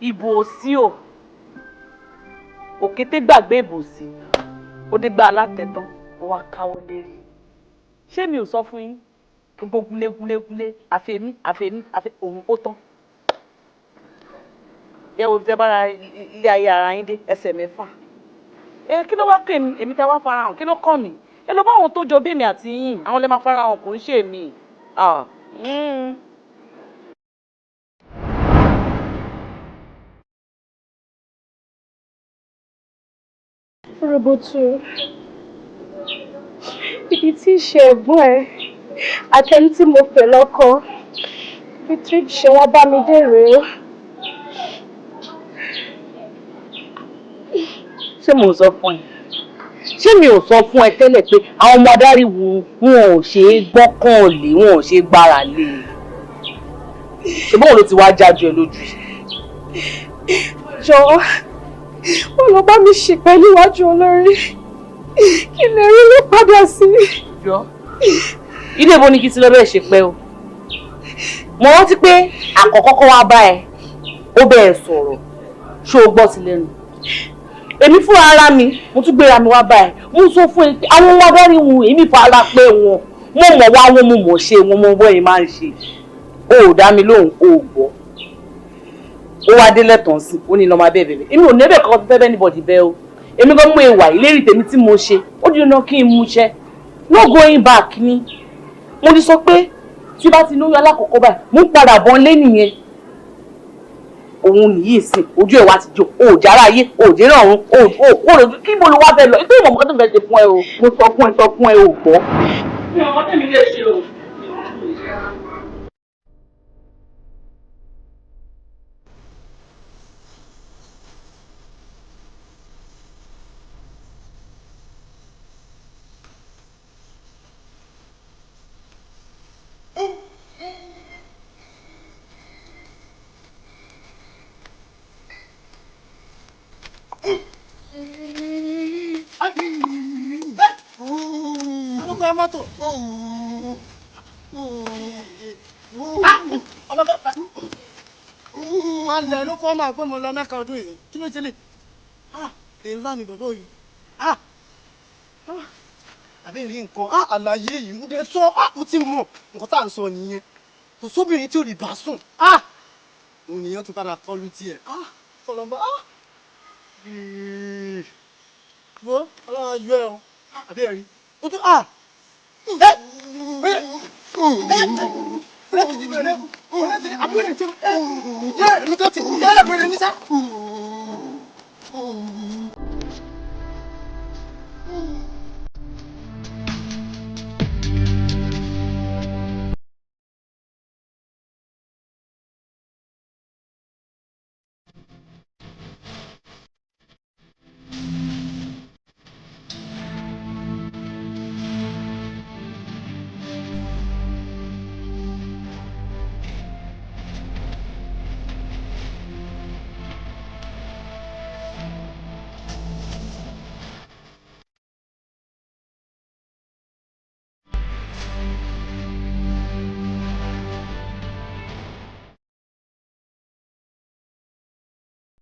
Ìbò òsì o òkété gbàgbé ìbò òsì ó dé gba alátẹ̀tán ó wá káwọ́ lérí ṣé mi ò sọ fún yín gbogbo gúlégúlégúlé àfẹmí òun ó tán yẹ wo tẹ bára ilé ayé ara yín dé ẹsẹ̀ mẹ́fà kí ló wá pè mí èmi tẹ wá farahàn kí ló kàn mí ẹ lọ bá àwọn tó jọ bẹ́ẹ̀mí àti yín àwọn lè máa farahàn kò ń ṣe mí. Roboto, ibi tí ìṣe ẹ̀gbọ́n ẹ àtẹni tí mo fẹ́ lọ́kọ Fitri ṣe wá bá mi dé rèé. Ṣé mo sọ fún ẹ? Ṣé mi ò sọ fún ẹ tẹ́lẹ̀ pé àwọn ọmọ adarí wọn ò ṣe é gbọ́kàn lé, wọn ò ṣe é gbára lé? Ṣé báwo ló ti wá jájú ẹ lójú? Jọ̀ọ́, wọ́n lọ bá mi ṣìpẹ̀ níwájú olórí. Kí lè rí ló padà sí. Jọ̀ọ́, ilé ìbò ni kí ti lọ bẹ́ẹ̀ ṣe pẹ́ o. Mo rántí pé àkọ́kọ́ wá bá ẹ, ó bẹ́ẹ̀ sọ̀rọ̀, ṣé o gbọ́ sí lẹ́nu? Èmi fún ara mi, mo tún gbéra mi wá bá ẹ. Mo sọ fún ẹ pé àwọn ọmọ adarí wọn, èmi fara pé wọn. Mo mọ̀ wá wọn, mo mọ̀ ṣe wọn, mo mọ̀ bọ́ ẹ máa ń ṣe. O ò dá mi lóhùn, o ò gbọ́. Ó wá dé lẹ́tọ̀ọ́ sí, ó ní lọ máa bẹ́ẹ̀ bẹ́ẹ̀. Èmi ò ní ẹ̀bẹ̀ kankan tó fẹ́ bẹ́ẹ̀ anybody bẹ́ẹ̀ o. Èmi gan mú ewà ìlérí tèmi tí mo ṣe, ó di dandan kí n mú ṣẹ. No going back ni. Mo ti sọ pé tí bá ti lóyún alákọ̀ọ́kọ́ báyìí, mo ń padà bọ̀ lé nìyẹn. Òun nìyí sí, ojú ẹ̀ wá ti jò, o ò jára ayé, o ò jẹ́rán ọ̀run, o ò kó lójú, kí mo lọ wá bẹ́ẹ̀ lọ? Nítorí ìmọ̀ mọ́tò fẹ́ ṣe fún ẹ o. Mo sọ fún ẹ, o ò gbọ́. Mi ò mọ́tò mi lè ṣe o. Alẹ́ ló kọ́ máa pé mo lọ mẹ́ka ọdún yìí. Kí ló tẹ́lẹ̀? Èyí ńlá ni bàbá yìí. Àbí rí nǹkan. Àlàyé yìí mo dé sọ. Mo ti mọ̀ nǹkan tá à ń sọ nìyẹn. Kò sóbìnrin tí ò lè bá sùn. Òun nìyẹn tún padà kọlu tiẹ̀. Kọlọ́mbà. Wo ọlọ́run ayọ̀ ẹ̀ o. Àbí ẹ̀rí. Ó tún